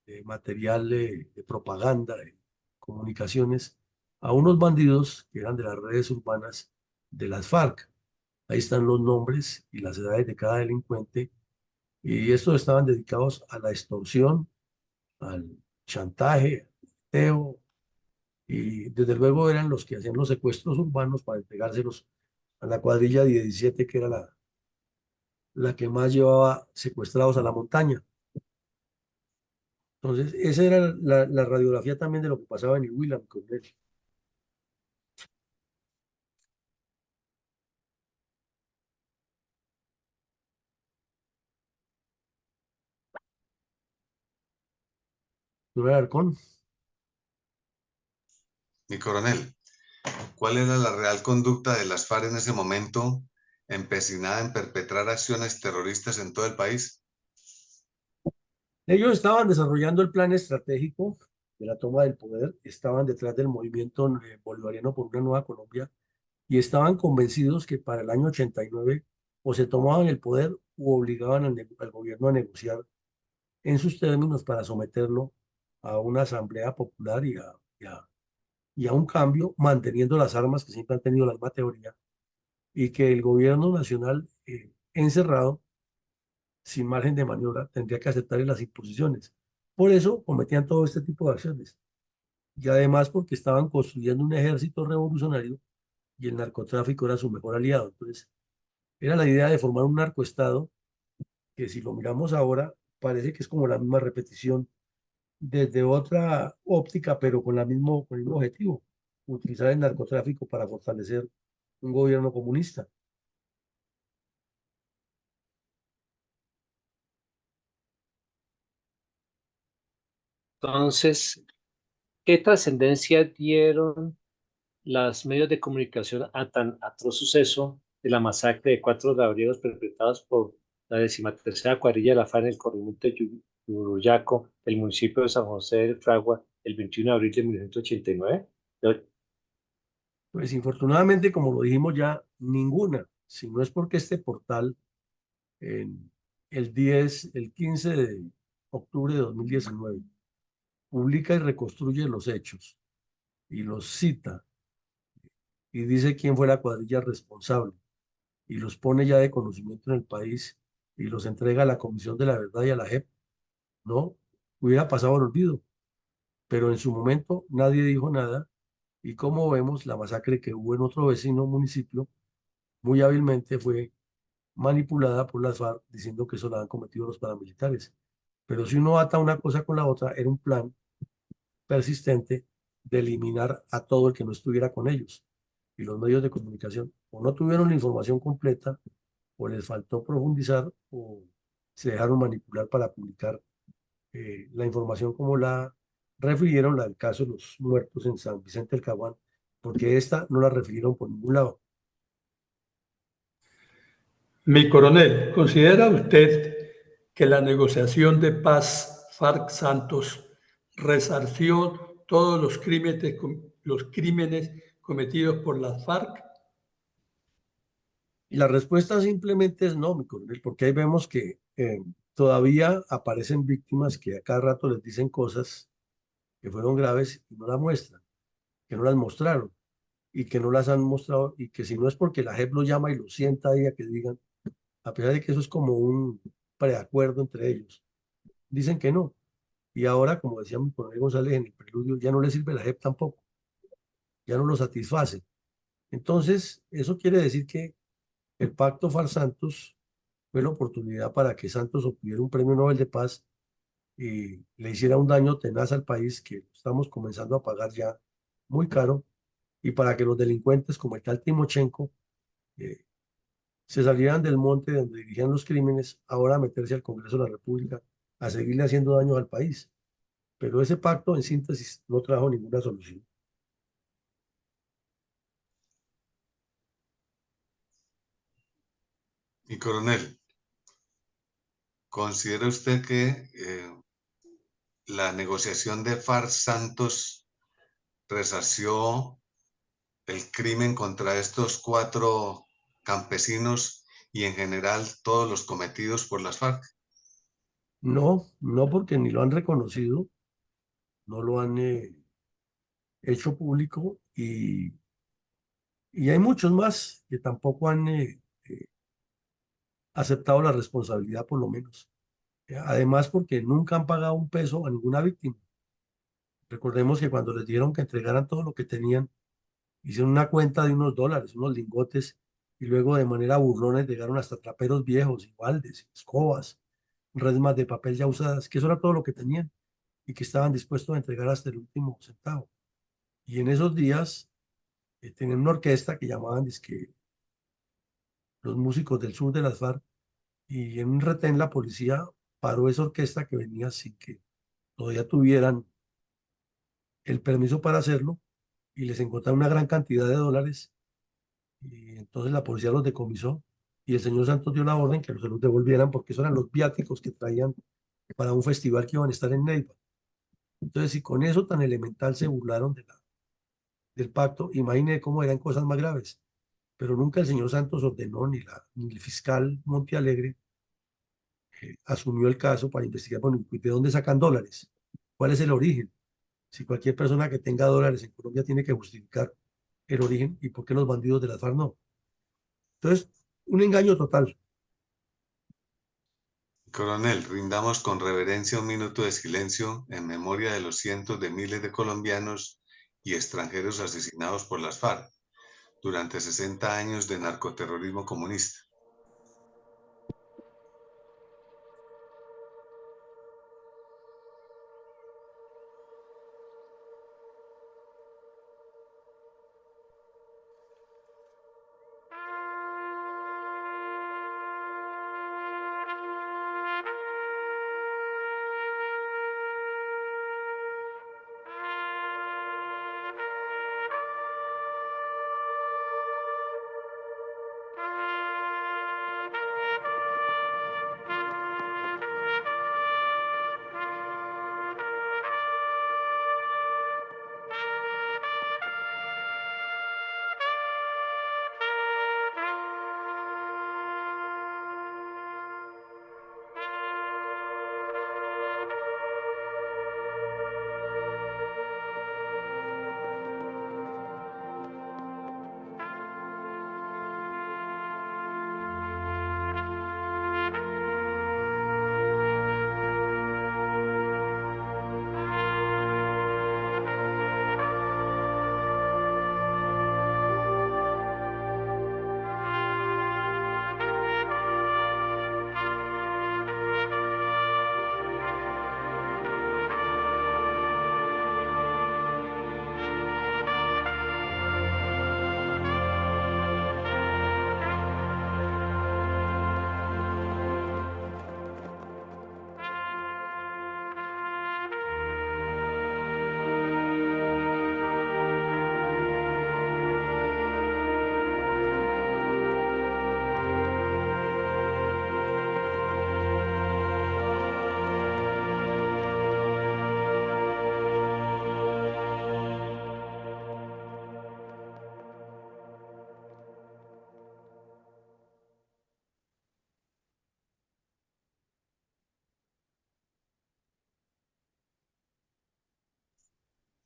[SPEAKER 1] de material de propaganda, de comunicaciones, a unos bandidos que eran de las redes urbanas de las FARC. Ahí están los nombres y las edades de cada delincuente, y estos estaban dedicados a la extorsión, al chantaje, al teo, y desde luego eran los que hacían los secuestros urbanos para entregárselos a la cuadrilla 17, que era la que más llevaba secuestrados a la montaña. Entonces, esa era la radiografía también de lo que pasaba en el Huila, mi coronel. Coronel Alarcón.
[SPEAKER 3] Mi coronel, ¿cuál era la real conducta de las FARC en ese momento, empecinada en perpetrar acciones terroristas en todo el país?
[SPEAKER 1] Ellos estaban desarrollando el plan estratégico de la toma del poder, estaban detrás del movimiento bolivariano por una nueva Colombia y estaban convencidos que para el año 89 o se tomaban el poder o obligaban al gobierno a negociar en sus términos para someterlo a una asamblea popular y a un cambio, manteniendo las armas que siempre han tenido la misma teoría, y que el gobierno nacional encerrado, sin margen de maniobra, tendría que aceptar las imposiciones. Por eso cometían todo este tipo de acciones. Y además porque estaban construyendo un ejército revolucionario y el narcotráfico era su mejor aliado. Entonces, era la idea de formar un narcoestado que, si lo miramos ahora, parece que es como la misma repetición desde otra óptica, pero con el mismo objetivo: utilizar el narcotráfico para fortalecer un gobierno comunista.
[SPEAKER 4] Entonces, ¿qué trascendencia dieron los medios de comunicación a tan atroz suceso de la masacre de 4 labriegos perpetrados por la 13ª cuadrilla de la FARC en el corregimiento de Yuruyaco, del municipio de San José del Fragua, el 21 de abril de 1989?
[SPEAKER 1] Pues infortunadamente, como lo dijimos ya, ninguna, si no es porque este portal, en el 15 de octubre de 2019, publica y reconstruye los hechos y los cita y dice quién fue la cuadrilla responsable y los pone ya de conocimiento en el país y los entrega a la Comisión de la Verdad y a la JEP, no hubiera pasado al olvido, pero en su momento nadie dijo nada, y como vemos, la masacre que hubo en otro vecino municipio muy hábilmente fue manipulada por las FARC diciendo que eso la han cometido los paramilitares. Pero si uno ata una cosa con la otra, era un plan persistente de eliminar a todo el que no estuviera con ellos. Y los medios de comunicación o no tuvieron la información completa, o les faltó profundizar, o se dejaron manipular para publicar la información como la refirieron, la del caso de los muertos en San Vicente del Caguán, porque esta no la refirieron por ningún lado.
[SPEAKER 2] Mi coronel, ¿considera usted que la negociación de paz FARC-Santos resarció todos los crímenes cometidos por las FARC?
[SPEAKER 1] Y la respuesta simplemente es no, mi coronel, porque ahí vemos que todavía aparecen víctimas que a cada rato les dicen cosas que fueron graves y no las muestran, que no las mostraron y que no las han mostrado, y que si no es porque la JEP lo llama y lo sienta ahí a que digan, a pesar de que eso es como un preacuerdo entre ellos, dicen que no. Y ahora, como decía mi coronel González en el preludio, ya no le sirve la JEP tampoco, ya no lo satisface. Entonces, eso quiere decir que el pacto FARC-Santos fue la oportunidad para que Santos obtuviera un premio Nobel de Paz y le hiciera un daño tenaz al país que estamos comenzando a pagar ya muy caro, y para que los delincuentes como el tal Timochenko eh, se salieran del monte donde dirigían los crímenes, ahora a meterse al Congreso de la República a seguirle haciendo daño al país. Pero ese pacto, en síntesis, no trajo ninguna solución.
[SPEAKER 3] Y coronel, ¿considera usted que la negociación de FARC-Santos resarció el crimen contra estos 4 campesinos y en general todos los cometidos por las FARC?
[SPEAKER 1] No, no, porque ni lo han reconocido, no lo han hecho público, y hay muchos más que tampoco han aceptado la responsabilidad, por lo menos. Además, porque nunca han pagado un peso a ninguna víctima. Recordemos que cuando les dieron que entregaran todo lo que tenían, hicieron una cuenta de unos dólares, unos lingotes, y luego de manera burlona llegaron hasta traperos viejos, y baldes, escobas, resmas de papel ya usadas, que eso era todo lo que tenían y que estaban dispuestos a entregar hasta el último centavo. Y en esos días tenían una orquesta que llamaban dizque, los músicos del sur de las FARC, y en un retén la policía paró esa orquesta que venía sin que todavía tuvieran el permiso para hacerlo, y les encontraron una gran cantidad de dólares, y entonces la policía los decomisó y el señor Santos dio la orden que se los devolvieran porque esos eran los viáticos que traían para un festival que iban a estar en Neiva. Entonces, si con eso tan elemental se burlaron del pacto, imagine cómo eran cosas más graves. Pero nunca el señor Santos ordenó, ni el fiscal Montealegre asumió el caso para investigar, bueno, ¿de dónde sacan dólares? ¿Cuál es el origen? Si cualquier persona que tenga dólares en Colombia tiene que justificar el origen, ¿y por qué los bandidos de las FARC no? Entonces, un engaño total.
[SPEAKER 3] Coronel, rindamos con reverencia un minuto de silencio en memoria de los cientos de miles de colombianos y extranjeros asesinados por las FARC durante 60 años de narcoterrorismo comunista.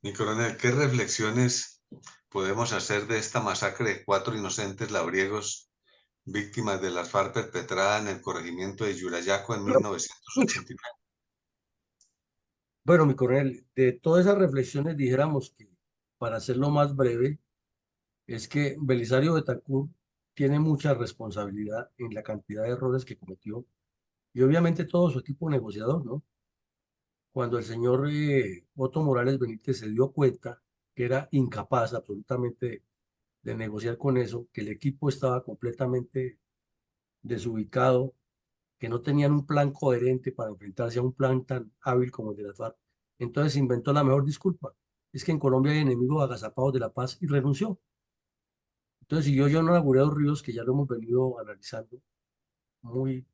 [SPEAKER 3] Mi coronel, ¿qué reflexiones podemos hacer de esta masacre de 4 inocentes labriegos víctimas de las FARC perpetrada en el corregimiento de Yurayaco en 1989?
[SPEAKER 1] Bueno, mi coronel, de todas esas reflexiones dijéramos que, para hacerlo más breve, es que Belisario Betancur tiene mucha responsabilidad en la cantidad de errores que cometió y obviamente todo su equipo negociador, ¿no? Cuando el señor Otto Morales Benítez se dio cuenta que era incapaz absolutamente de negociar con eso, que el equipo estaba completamente desubicado, que no tenían un plan coherente para enfrentarse a un plan tan hábil como el de las FARC. Entonces inventó la mejor disculpa. Es que en Colombia hay enemigos agazapados de la paz y renunció. Entonces siguió John Agurero Ríos, que ya lo hemos venido analizando, muy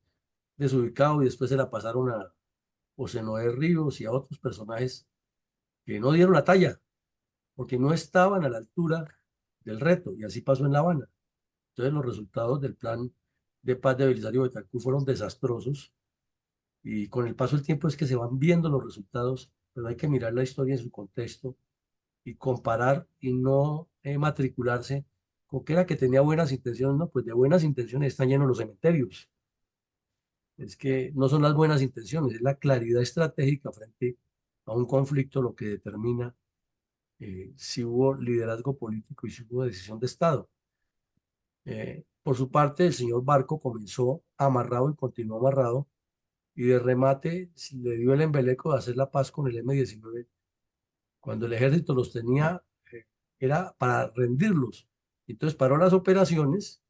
[SPEAKER 1] desubicado, y después se la pasaron a José Noé Ríos y a otros personajes que no dieron la talla, porque no estaban a la altura del reto, y así pasó en La Habana. Entonces los resultados del plan de paz de Belisario Betancur fueron desastrosos, y con el paso del tiempo es que se van viendo los resultados, pero hay que mirar la historia en su contexto y comparar y no matricularse con que era que tenía buenas intenciones. No, pues de buenas intenciones están llenos los cementerios. Es que no son las buenas intenciones, es la claridad estratégica frente a un conflicto lo que determina si hubo liderazgo político y si hubo decisión de Estado. Por su parte, el señor Barco comenzó amarrado y continuó amarrado, y de remate le dio el embeleco de hacer la paz con el M-19 cuando el ejército los tenía, era para rendirlos. Entonces paró las operaciones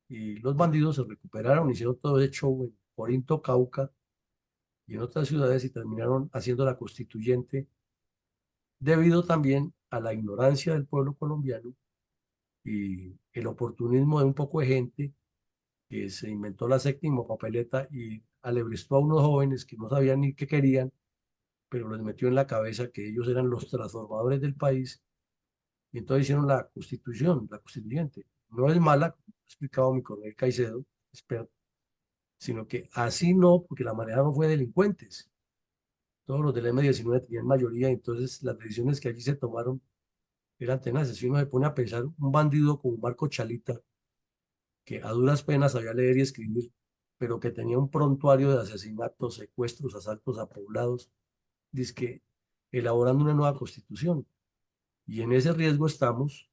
[SPEAKER 1] y los bandidos se recuperaron, hicieron todo ese show en Corinto, Cauca y en otras ciudades, y terminaron haciendo la constituyente, debido también a la ignorancia del pueblo colombiano y el oportunismo de un poco de gente que se inventó la séptima papeleta y alebrestó a unos jóvenes que no sabían ni qué querían, pero les metió en la cabeza que ellos eran los transformadores del país, y entonces hicieron la constitución, la constituyente. No es mala, como ha explicado mi coronel Caicedo, experto, sino que así no, porque la manejaron fue delincuentes. Todos los del M-19 tenían mayoría, entonces las decisiones que allí se tomaron eran tenaces. Si uno se pone a pensar, un bandido como Marco Chalita, que a duras penas sabía leer y escribir, pero que tenía un prontuario de asesinatos, secuestros, asaltos a poblados, dizque elaborando una nueva constitución. Y en ese riesgo estamos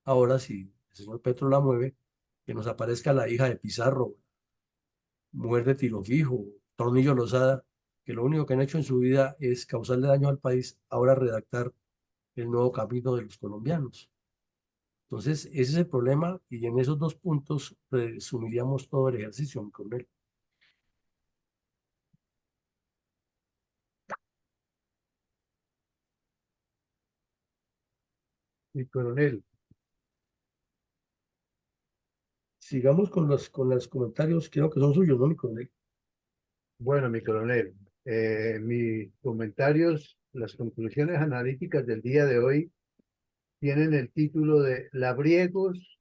[SPEAKER 1] ahora, si el señor Petro la mueve, que nos aparezca la hija de Pizarro, mujer de Tiro Fijo, Tornillo Lozada, que lo único que han hecho en su vida es causarle daño al país, ahora redactar el nuevo camino de los colombianos. Entonces, ese es el problema, y en esos dos puntos resumiríamos todo el ejercicio, mi coronel.
[SPEAKER 5] Mi coronel.
[SPEAKER 1] Sigamos con los comentarios, creo que son suyos, ¿no, mi coronel?
[SPEAKER 5] Bueno, mi coronel, mis comentarios, las conclusiones analíticas del día de hoy tienen el título de Labriegos,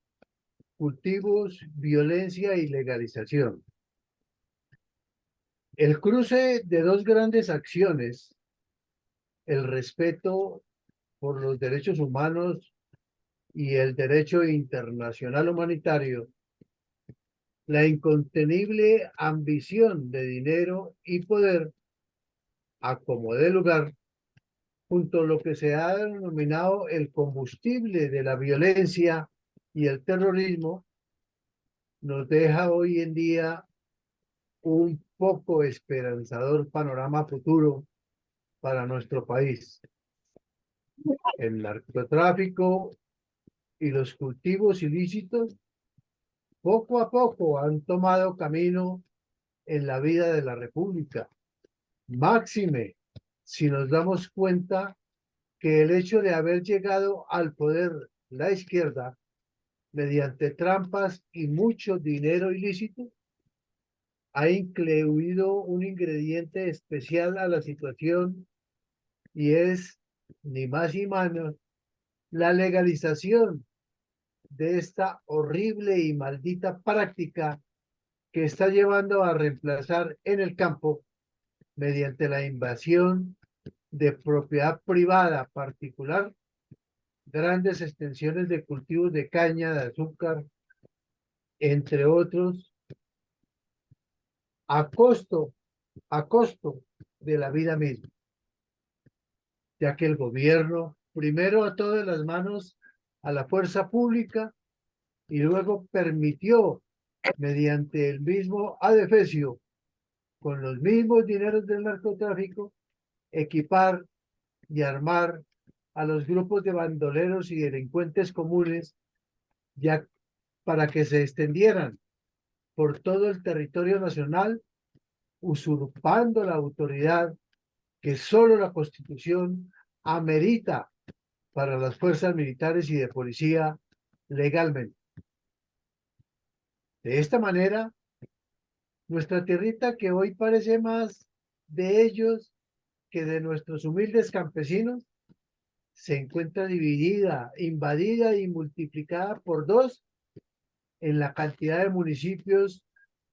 [SPEAKER 5] cultivos, violencia y legalización. El cruce de dos grandes acciones, el respeto por los derechos humanos y el derecho internacional humanitario, la incontenible ambición de dinero y poder, a como dé lugar, junto a lo que se ha denominado el combustible de la violencia y el terrorismo, nos deja hoy en día un poco esperanzador panorama futuro para nuestro país. El narcotráfico y los cultivos ilícitos poco a poco han tomado camino en la vida de la República. Máxime, si nos damos cuenta que el hecho de haber llegado al poder la izquierda mediante trampas y mucho dinero ilícito ha incluido un ingrediente especial a la situación, y es ni más ni menos la legalización de esta horrible y maldita práctica que está llevando a reemplazar en el campo, mediante la invasión de propiedad privada particular, grandes extensiones de cultivos de caña de azúcar, entre otros, a costo de la vida misma. ya que el gobierno primero ató de las manos a la fuerza pública y luego permitió, mediante el mismo adefesio, con los mismos dineros del narcotráfico, equipar y armar a los grupos de bandoleros y delincuentes comunes, ya para que se extendieran por todo el territorio nacional, usurpando la autoridad que solo la Constitución amerita para las fuerzas militares y de policía legalmente. De esta manera, nuestra tierrita, que hoy parece más de ellos que de nuestros humildes campesinos, se encuentra dividida, invadida y multiplicada por 2 en la cantidad de municipios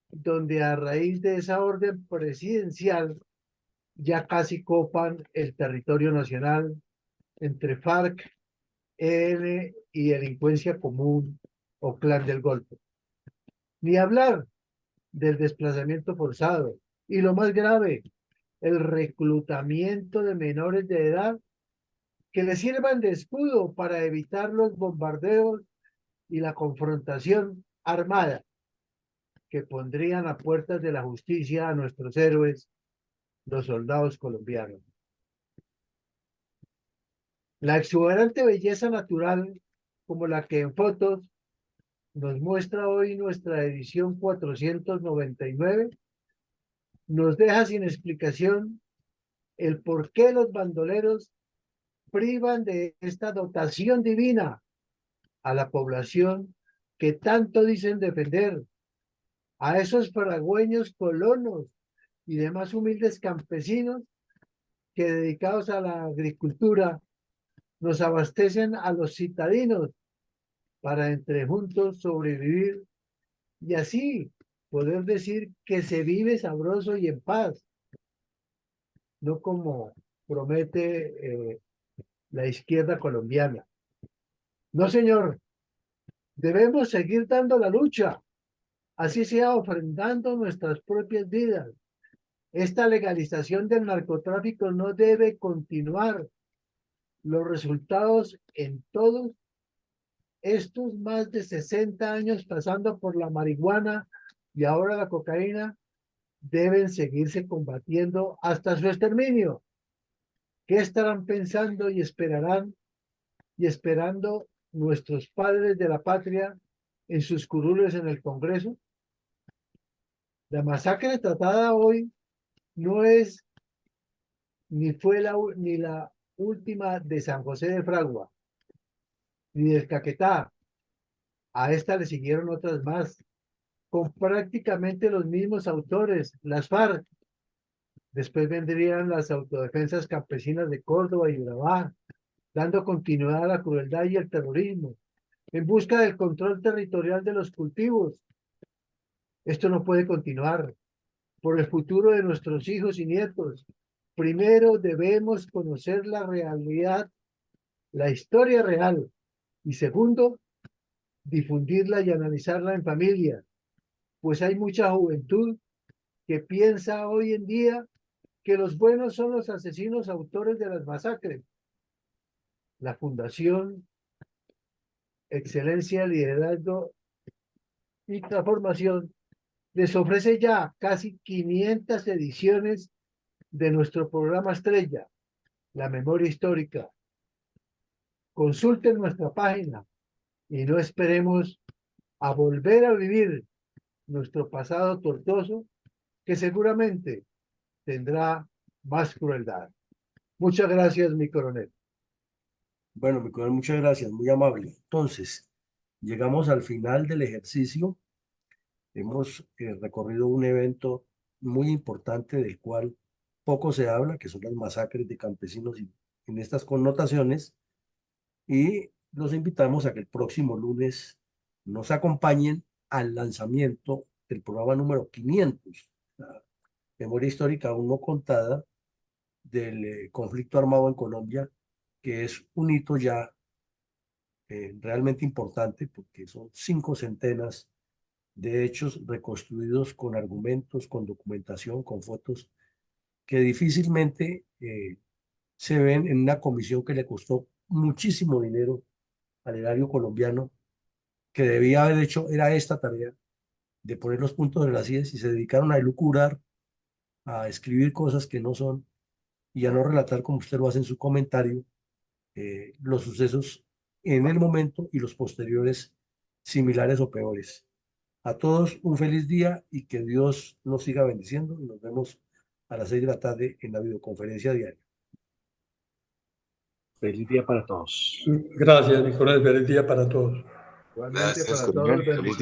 [SPEAKER 5] donde a raíz de esa orden presidencial ya casi copan el territorio nacional entre FARC, ELN y delincuencia común o clan del Golfo. Ni hablar del desplazamiento forzado y lo más grave, el reclutamiento de menores de edad que le sirvan de escudo para evitar los bombardeos y la confrontación armada que pondrían a puertas de la justicia a nuestros héroes, los soldados colombianos. La exuberante belleza natural, como la que en fotos nos muestra hoy nuestra edición 499, nos deja sin explicación el por qué los bandoleros privan de esta dotación divina a la población que tanto dicen defender, a esos faragüeños colonos y demás humildes campesinos que, dedicados a la agricultura, nos abastecen a los citadinos para entre juntos sobrevivir y así poder decir que se vive sabroso y en paz, no como promete la izquierda colombiana. No, señor, debemos seguir dando la lucha, así sea ofrendando nuestras propias vidas. Esta legalización del narcotráfico no debe continuar. Los resultados en todos estos más de 60 años pasando por la marihuana y ahora la cocaína deben seguirse combatiendo hasta su exterminio. ¿Qué estarán pensando y esperando nuestros padres de la patria en sus curules en el Congreso? La masacre tratada hoy no es ni fue ni la última de San José de Fragua, ni del Caquetá. A esta le siguieron otras más, con prácticamente los mismos autores, las FARC. Después vendrían las autodefensas campesinas de Córdoba y Urabá, dando continuidad a la crueldad y el terrorismo, en busca del control territorial de los cultivos. Esto no puede continuar. Por el futuro de nuestros hijos y nietos, primero debemos conocer la realidad, la historia real, y segundo, difundirla y analizarla en familia, pues hay mucha juventud que piensa hoy en día que los buenos son los asesinos autores de las masacres. La Fundación Excelencia, Liderazgo y Transformación les ofrece ya casi 500 ediciones de nuestro programa estrella, La Memoria Histórica. Consulten nuestra página y no esperemos a volver a vivir nuestro pasado tortuoso, que seguramente tendrá más crueldad. Muchas gracias, mi coronel.
[SPEAKER 1] Bueno, mi coronel, muchas gracias, muy amable. Entonces, llegamos al final del ejercicio. Hemos recorrido un evento muy importante del cual poco se habla, que son las masacres de campesinos y en estas connotaciones, y los invitamos a que el próximo lunes nos acompañen al lanzamiento del programa número 500, la memoria histórica aún no contada del conflicto armado en Colombia, que es un hito ya realmente importante porque son 5 centenas de hechos reconstruidos con argumentos, con documentación, con fotos, que difícilmente se ven en una comisión que le costó muchísimo dinero al erario colombiano, que debía haber hecho, era esta tarea de poner los puntos de las IES, y se dedicaron a elucubrar, a escribir cosas que no son y a no relatar, como usted lo hace en su comentario, los sucesos en el momento y los posteriores similares o peores. A todos un feliz día y que Dios nos siga bendiciendo, y nos vemos a las 6 de la tarde en la videoconferencia diaria.
[SPEAKER 4] Feliz día para todos.
[SPEAKER 2] Gracias, mi coronel. Feliz día para todos.
[SPEAKER 5] Igualmente
[SPEAKER 3] Gracias,
[SPEAKER 5] para
[SPEAKER 3] coronel.
[SPEAKER 5] todos,
[SPEAKER 3] Feliz día.
[SPEAKER 5] bendiciones.